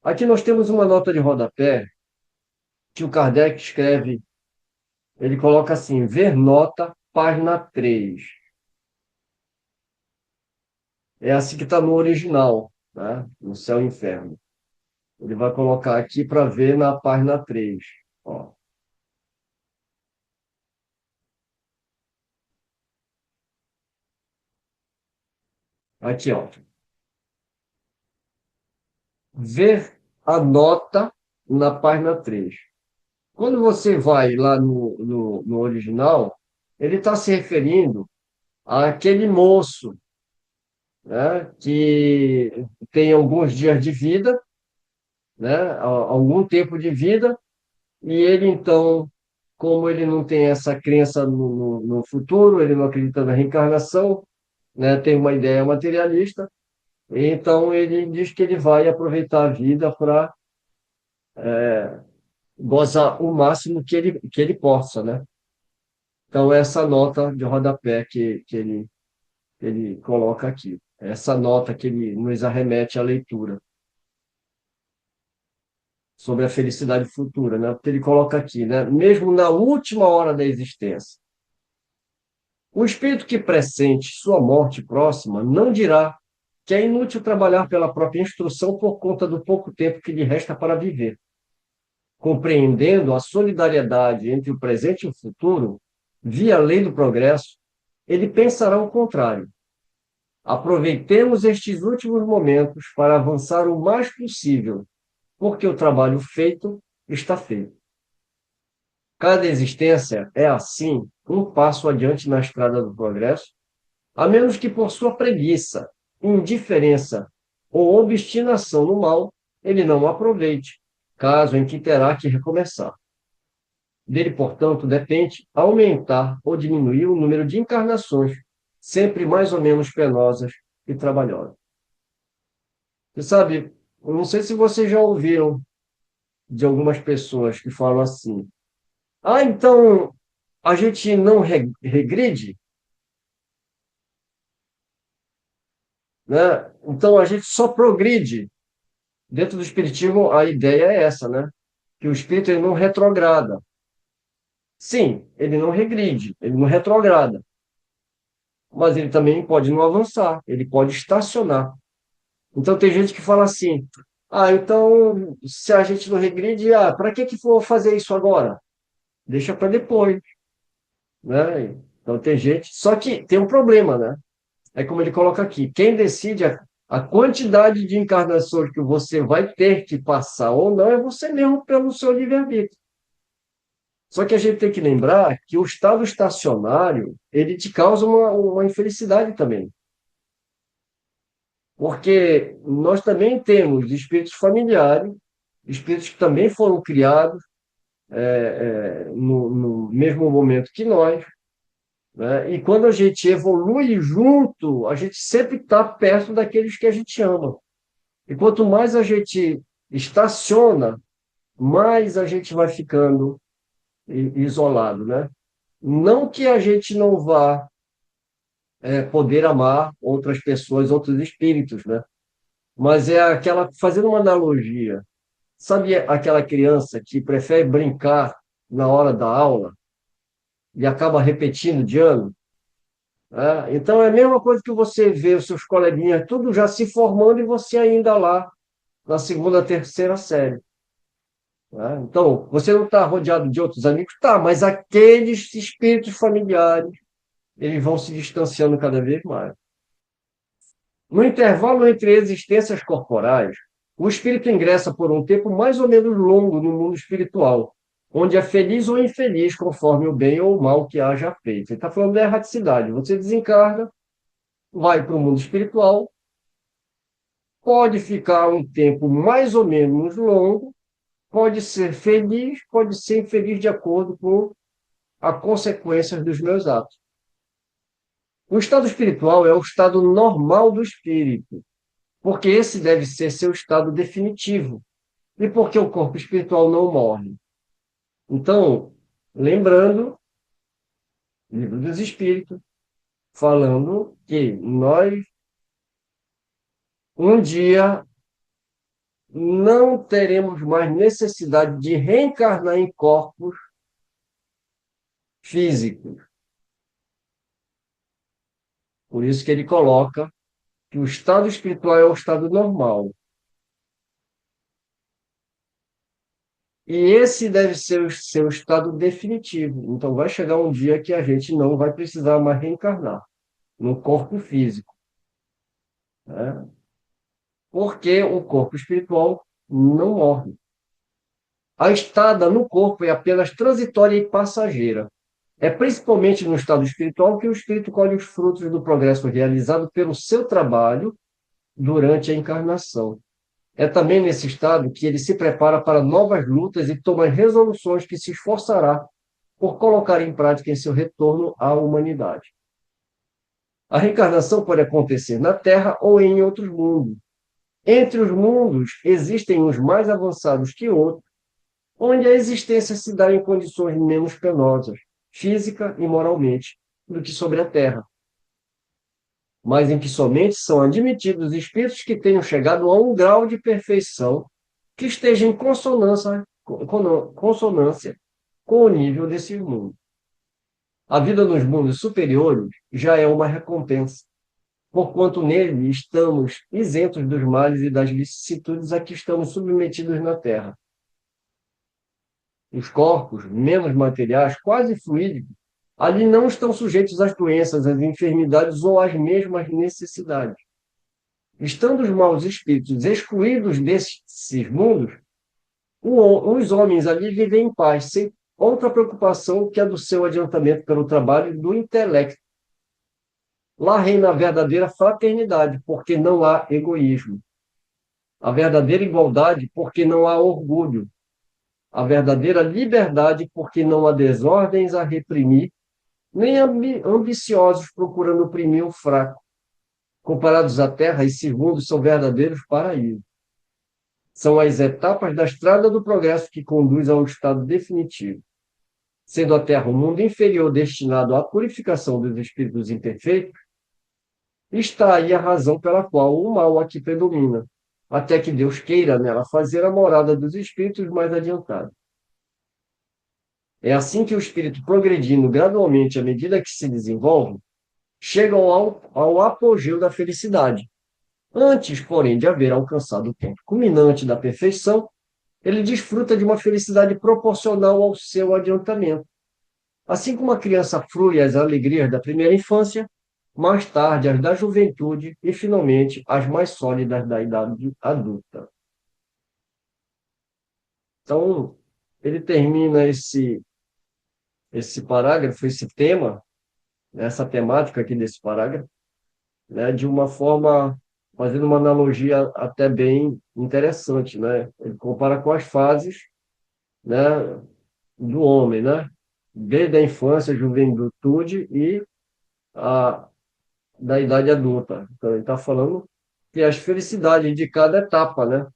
Aqui nós temos uma nota de rodapé que o Kardec escreve, ele coloca assim, ver nota, página 3. É assim que está no original, né? No Céu e Inferno. Ele vai colocar aqui para ver na página 3. Ó. Aqui, ó. Ver a nota na página 3. Quando você vai lá no original, ele está se referindo àquele moço, né, que tem alguns dias de vida, né, algum tempo de vida, e ele, então, como ele não tem essa crença no futuro, ele não acredita na reencarnação, né, tem uma ideia materialista, então ele diz que ele vai aproveitar a vida para gozar o máximo que ele possa, né? Então, essa nota de rodapé que ele coloca aqui, essa nota que ele nos arremete à leitura sobre a felicidade futura, né? Porque ele coloca aqui, né? Mesmo na última hora da existência, o espírito que pressente sua morte próxima não dirá que é inútil trabalhar pela própria instrução por conta do pouco tempo que lhe resta para viver. Compreendendo a solidariedade entre o presente e o futuro, via a lei do progresso, ele pensará o contrário. Aproveitemos estes últimos momentos para avançar o mais possível, porque o trabalho feito está feito. Cada existência é, assim, um passo adiante na estrada do progresso, a menos que por sua preguiça, indiferença ou obstinação no mal, ele não o aproveite, caso em que terá que recomeçar. Dele, portanto, depende aumentar ou diminuir o número de encarnações, sempre mais ou menos penosas e trabalhosas. Você sabe, eu não sei se vocês já ouviram de algumas pessoas que falam assim: ah, então a gente não regride, né? Então a gente só progride. Dentro do Espiritismo, a ideia é essa, né? Que o Espírito ele não retrograda. Sim, ele não regride, ele não retrograda, mas ele também pode não avançar, ele pode estacionar. Então tem gente que fala assim: ah, então se a gente não regride, para que for fazer isso agora? Deixa para depois, né? Então tem gente, só que tem um problema, né? É como ele coloca aqui, quem decide a quantidade de encarnações que você vai ter que passar ou não é você mesmo pelo seu livre-arbítrio. Só que a gente tem que lembrar que o estado estacionário, ele te causa uma infelicidade também. Porque nós também temos espíritos familiares, espíritos que também foram criados no mesmo momento que nós, né? E quando a gente evolui junto, a gente sempre está perto daqueles que a gente ama. E quanto mais a gente estaciona, mais a gente vai ficando isolado, né? Não que a gente não vá poder amar outras pessoas, outros espíritos, né? Mas é aquela, fazendo uma analogia, sabe aquela criança que prefere brincar na hora da aula e acaba repetindo de ano? Né? Então é a mesma coisa que você vê os seus coleguinhas tudo já se formando e você ainda lá na segunda, terceira série. Né? Então, você não está rodeado de outros amigos? Tá, mas aqueles espíritos familiares, eles vão se distanciando cada vez mais. No intervalo entre existências corporais, o espírito ingressa por um tempo mais ou menos longo no mundo espiritual, onde é feliz ou infeliz conforme o bem ou o mal que haja feito. Ele está falando da erraticidade. Você desencarna, vai para o mundo espiritual, pode ficar um tempo mais ou menos longo, pode ser feliz, pode ser infeliz de acordo com as consequências dos meus atos. O estado espiritual é o estado normal do espírito, porque esse deve ser seu estado definitivo, e porque o corpo espiritual não morre. Então, lembrando, Livro dos Espíritos, falando que nós, um dia, não teremos mais necessidade de reencarnar em corpos físicos. Por isso que ele coloca que o estado espiritual é o estado normal. E esse deve ser o seu estado definitivo. Então, vai chegar um dia que a gente não vai precisar mais reencarnar no corpo físico, né? Porque o corpo espiritual não morre. A estada no corpo é apenas transitória e passageira. É principalmente no estado espiritual que o espírito colhe os frutos do progresso realizado pelo seu trabalho durante a encarnação. É também nesse estado que ele se prepara para novas lutas e toma resoluções que se esforçará por colocar em prática em seu retorno à humanidade. A reencarnação pode acontecer na Terra ou em outros mundos. Entre os mundos, existem uns mais avançados que outros, onde a existência se dá em condições menos penosas, física e moralmente, do que sobre a Terra, mas em que somente são admitidos espíritos que tenham chegado a um grau de perfeição que esteja em consonância com o nível desse mundo. A vida nos mundos superiores já é uma recompensa, porquanto nele estamos isentos dos males e das vicissitudes a que estamos submetidos na Terra. Os corpos, menos materiais, quase fluídicos, ali não estão sujeitos às doenças, às enfermidades ou às mesmas necessidades. Estando os maus espíritos excluídos desses mundos, os homens ali vivem em paz, sem outra preocupação que a do seu adiantamento pelo trabalho do intelecto. Lá reina a verdadeira fraternidade, porque não há egoísmo. A verdadeira igualdade, porque não há orgulho. A verdadeira liberdade, porque não há desordens a reprimir, nem ambiciosos procurando oprimir o fraco. Comparados à terra, esses mundos são verdadeiros paraísos. São as etapas da estrada do progresso que conduz ao estado definitivo. Sendo a terra um mundo inferior destinado à purificação dos espíritos imperfeitos, está aí a razão pela qual o mal aqui predomina, até que Deus queira nela fazer a morada dos espíritos mais adiantados. É assim que o espírito, progredindo gradualmente à medida que se desenvolve, chega ao apogeu da felicidade. Antes, porém, de haver alcançado o ponto culminante da perfeição, ele desfruta de uma felicidade proporcional ao seu adiantamento. Assim como a criança frui as alegrias da primeira infância, mais tarde as da juventude e, finalmente, as mais sólidas da idade adulta. Então, ele termina esse parágrafo, esse tema, essa temática aqui desse parágrafo, né, de uma forma, fazendo uma analogia até bem interessante, né? Ele compara com as fases, né, do homem, né? Desde a infância, juventude e a da idade adulta. Então, ele está falando e as felicidades de cada etapa, né?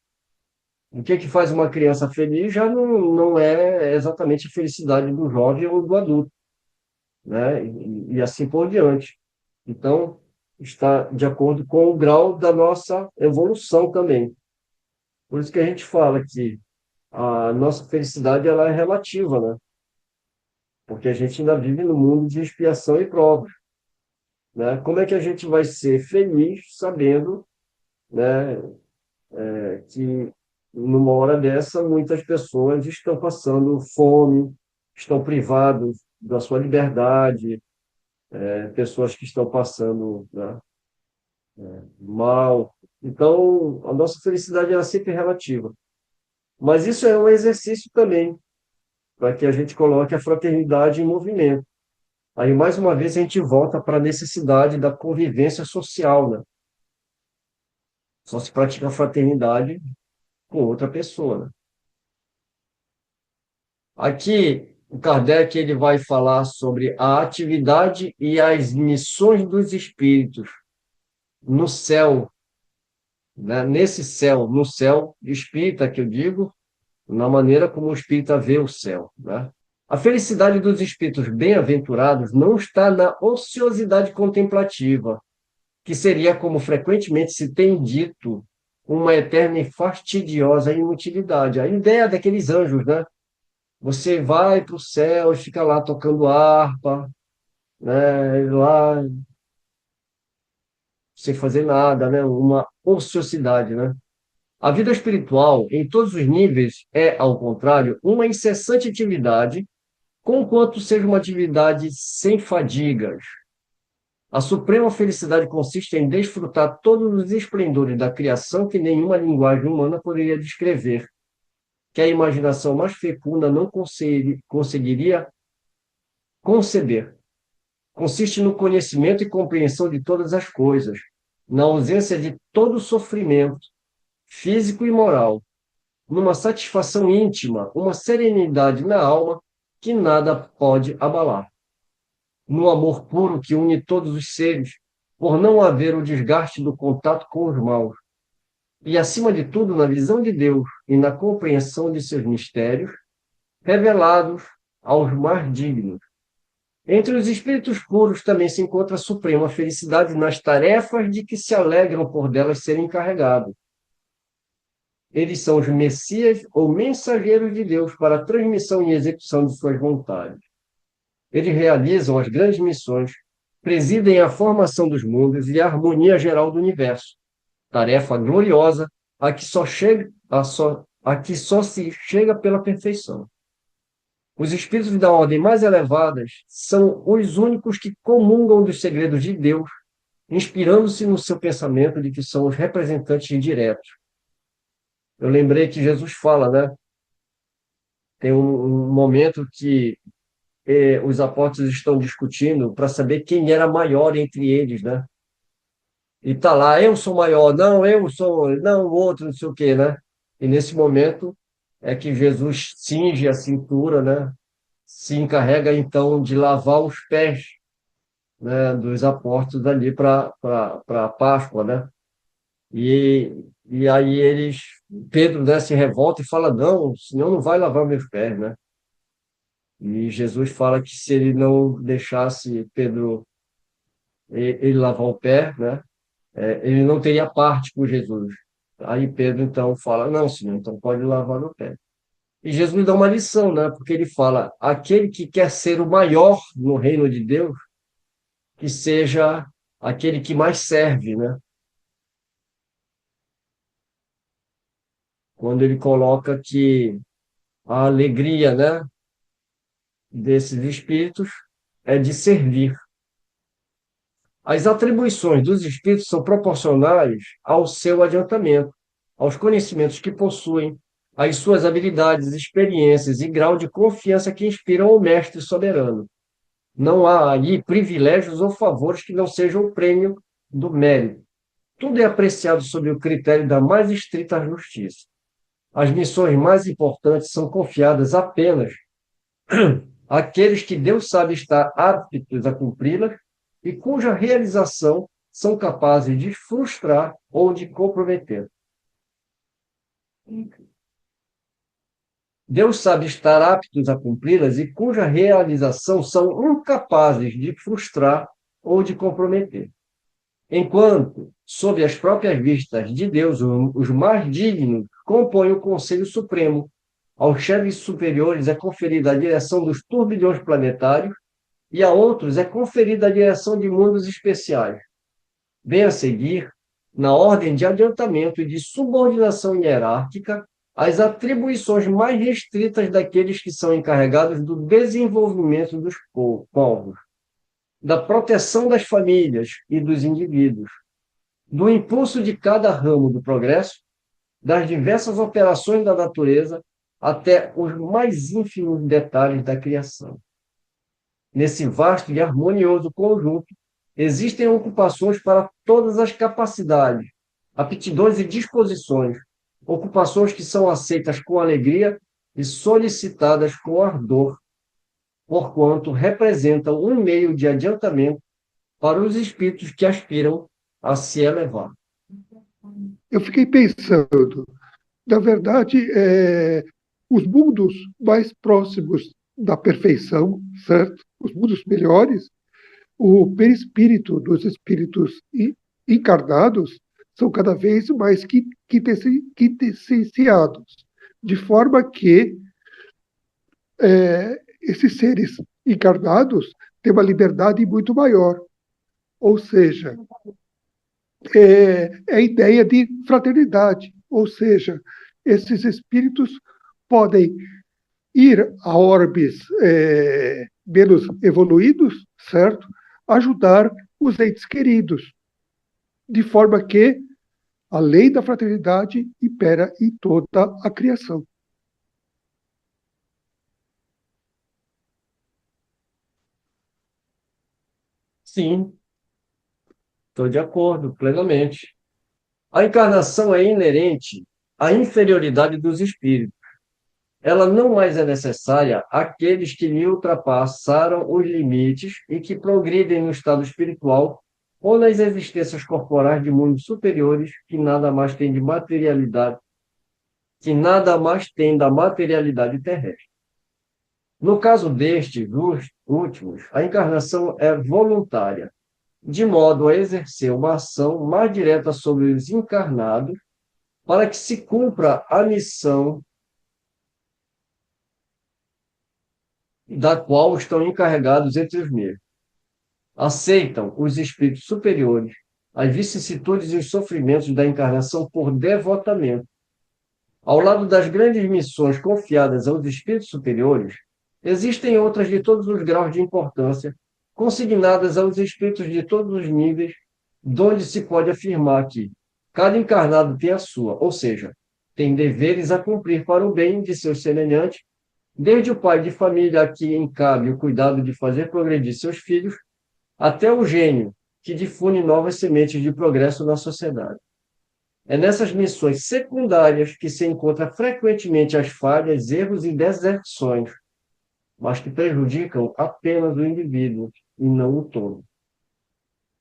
O que faz uma criança feliz já não é exatamente a felicidade do jovem ou do adulto, né? E assim por diante. Então, está de acordo com o grau da nossa evolução também. Por isso que a gente fala que a nossa felicidade ela é relativa, né? Porque a gente ainda vive no mundo de expiação e prova, né? Como é que a gente vai ser feliz sabendo, né, que numa hora dessa muitas pessoas estão passando fome, estão privados da sua liberdade, pessoas que estão passando, né, mal. Então, a nossa felicidade ela é sempre relativa. Mas isso é um exercício também, para que a gente coloque a fraternidade em movimento. Aí, mais uma vez, a gente volta para a necessidade da convivência social, né? Só se pratica a fraternidade com outra pessoa, né? Aqui, o Kardec ele vai falar sobre a atividade e as missões dos espíritos no céu, né? Nesse céu, no céu espírita que eu digo, na maneira como o espírita vê o céu, né? A felicidade dos espíritos bem-aventurados não está na ociosidade contemplativa, que seria, como frequentemente se tem dito, uma eterna e fastidiosa inutilidade. A ideia daqueles anjos, né? Você vai para o céu e fica lá tocando harpa, né? Lá sem fazer nada, né? Uma ociosidade, né? A vida espiritual, em todos os níveis, é, ao contrário, uma incessante atividade, conquanto seja uma atividade sem fadigas. A suprema felicidade consiste em desfrutar todos os esplendores da criação que nenhuma linguagem humana poderia descrever, que a imaginação mais fecunda não conseguiria conceber. Consiste no conhecimento e compreensão de todas as coisas, na ausência de todo sofrimento, físico e moral, numa satisfação íntima, uma serenidade na alma que nada pode abalar, no amor puro que une todos os seres, por não haver o desgaste do contato com os maus, e, acima de tudo, na visão de Deus e na compreensão de seus mistérios, revelados aos mais dignos. Entre os espíritos puros também se encontra a suprema felicidade nas tarefas de que se alegram por delas serem encarregados. Eles são os messias ou mensageiros de Deus para a transmissão e execução de suas vontades. Eles realizam as grandes missões, presidem a formação dos mundos e a harmonia geral do universo. Tarefa gloriosa a que só se chega pela perfeição. Os espíritos da ordem mais elevadas são os únicos que comungam dos segredos de Deus, inspirando-se no seu pensamento de que são os representantes diretos. Eu lembrei que Jesus fala, né? Tem um momento que os apóstolos estão discutindo para saber quem era maior entre eles, né? E tá lá, eu sou maior, não, eu sou, não, o outro, não sei o quê, né? E nesse momento é que Jesus cinge a cintura, né? Se encarrega então de lavar os pés, né, dos apóstolos ali para a Páscoa, né? E aí Pedro, né, se revolta e fala, não, o senhor não vai lavar meus pés, né? E Jesus fala que se ele não deixasse Pedro ele lavar o pé, né, ele não teria parte com Jesus. Aí Pedro então fala, não, senhor, então pode lavar meu pé. E Jesus dá uma lição, né? Porque ele fala, aquele que quer ser o maior no reino de Deus, que seja aquele que mais serve, né? Quando ele coloca que a alegria, né, desses espíritos é de servir. As atribuições dos espíritos são proporcionais ao seu adiantamento, aos conhecimentos que possuem, às suas habilidades, experiências e grau de confiança que inspiram o mestre soberano. Não há aí privilégios ou favores que não sejam o prêmio do mérito. Tudo é apreciado sob o critério da mais estrita justiça. As missões mais importantes são confiadas apenas àqueles que Deus sabe estar aptos a cumpri-las e cuja realização são capazes de frustrar ou de comprometer. Deus sabe estar aptos a cumpri-las e cuja realização são incapazes de frustrar ou de comprometer. Enquanto, sob as próprias vistas de Deus, os mais dignos compõem o Conselho Supremo, aos chefes superiores é conferida a direção dos turbilhões planetários e a outros é conferida a direção de mundos especiais. Bem a seguir, na ordem de adiantamento e de subordinação hierárquica, as atribuições mais restritas daqueles que são encarregados do desenvolvimento dos povos, da proteção das famílias e dos indivíduos, do impulso de cada ramo do progresso, das diversas operações da natureza, até os mais ínfimos detalhes da criação. Nesse vasto e harmonioso conjunto, existem ocupações para todas as capacidades, aptidões e disposições, ocupações que são aceitas com alegria e solicitadas com ardor, porquanto representam um meio de adiantamento para os espíritos que aspiram a se elevar. Eu fiquei pensando, na verdade, os mundos mais próximos da perfeição, certo? Os mundos melhores, o perispírito dos espíritos encarnados são cada vez mais quintessenciados, de forma que esses seres encarnados têm uma liberdade muito maior. Ou seja, a ideia de fraternidade, ou seja, esses espíritos podem ir a orbes menos evoluídos, certo? Ajudar os entes queridos, de forma que a lei da fraternidade impera em toda a criação. Sim, estou de acordo plenamente. A encarnação é inerente à inferioridade dos espíritos. Ela não mais é necessária àqueles que lhe ultrapassaram os limites e que progridem no estado espiritual ou nas existências corporais de mundos superiores que nada mais têm de materialidade, que nada mais têm da materialidade terrestre. No caso destes últimos, a encarnação é voluntária, de modo a exercer uma ação mais direta sobre os encarnados, para que se cumpra a missão da qual estão encarregados entre os mesmos. Aceitam os espíritos superiores as vicissitudes e os sofrimentos da encarnação por devotamento. Ao lado das grandes missões confiadas aos espíritos superiores, existem outras de todos os graus de importância, consignadas aos espíritos de todos os níveis, donde se pode afirmar que cada encarnado tem a sua, ou seja, tem deveres a cumprir para o bem de seus semelhantes, desde o pai de família a quem cabe o cuidado de fazer progredir seus filhos, até o gênio que difunde novas sementes de progresso na sociedade. É nessas missões secundárias que se encontra frequentemente as falhas, erros e deserções, mas que prejudicam apenas o indivíduo e não o todo.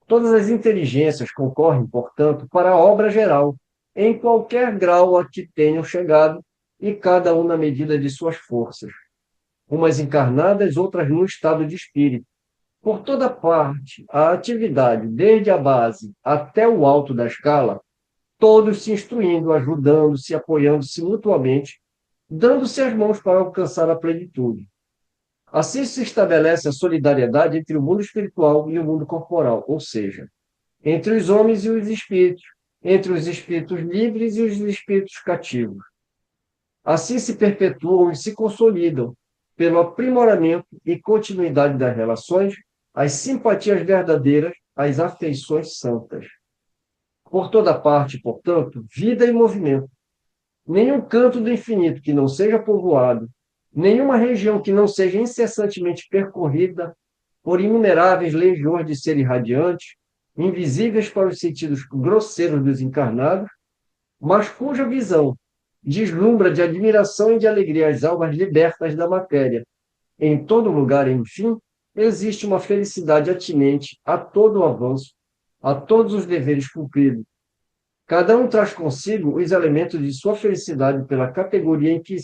Todas as inteligências concorrem, portanto, para a obra geral, em qualquer grau a que tenham chegado, e cada um na medida de suas forças. Umas encarnadas, outras no estado de espírito. Por toda parte, a atividade, desde a base até o alto da escala, todos se instruindo, ajudando-se, apoiando-se mutuamente, dando-se as mãos para alcançar a plenitude. Assim se estabelece a solidariedade entre o mundo espiritual e o mundo corporal, ou seja, entre os homens e os espíritos, entre os espíritos livres e os espíritos cativos. Assim se perpetuam e se consolidam, pelo aprimoramento e continuidade das relações, as simpatias verdadeiras, as afeições santas. Por toda parte, portanto, vida e movimento. Nenhum canto do infinito que não seja povoado, nenhuma região que não seja incessantemente percorrida por inumeráveis legiões de seres radiantes, invisíveis para os sentidos grosseiros dos encarnados, mas cuja visão deslumbra de admiração e de alegria as almas libertas da matéria. Em todo lugar, enfim, existe uma felicidade atinente a todo o avanço, a todos os deveres cumpridos. Cada um traz consigo os elementos de sua felicidade pela categoria em que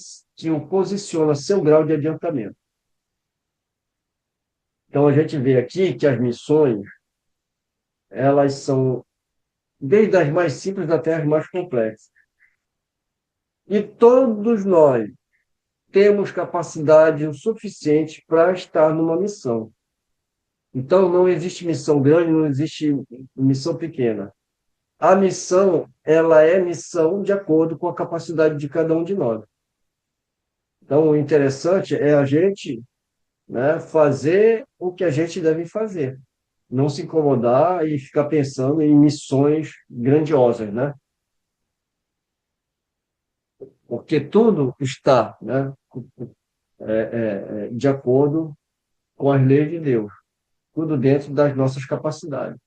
o posiciona seu grau de adiantamento. Então, a gente vê aqui que as missões, elas são desde as mais simples até as mais complexas. E todos nós temos capacidade o suficiente para estar numa missão. Então, não existe missão grande, não existe missão pequena. A missão, ela é missão de acordo com a capacidade de cada um de nós. Então, o interessante é a gente, né, fazer o que a gente deve fazer. Não se incomodar e ficar pensando em missões grandiosas, né? Porque tudo está, né, de acordo com as leis de Deus, tudo dentro das nossas capacidades.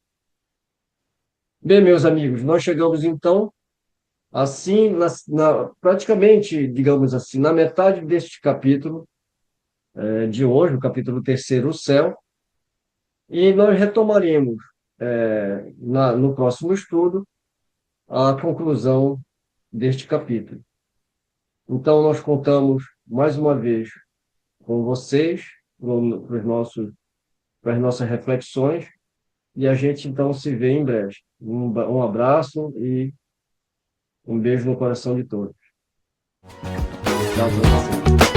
Bem, meus amigos, nós chegamos então, assim, praticamente, digamos assim, na metade deste capítulo de hoje, o capítulo 3º, o céu, e nós retomaremos no próximo estudo a conclusão deste capítulo. Então, nós contamos mais uma vez com vocês, para as nossas reflexões, e a gente então se vê em breve. Um abraço e um beijo no coração de todos. Tchau para vocês.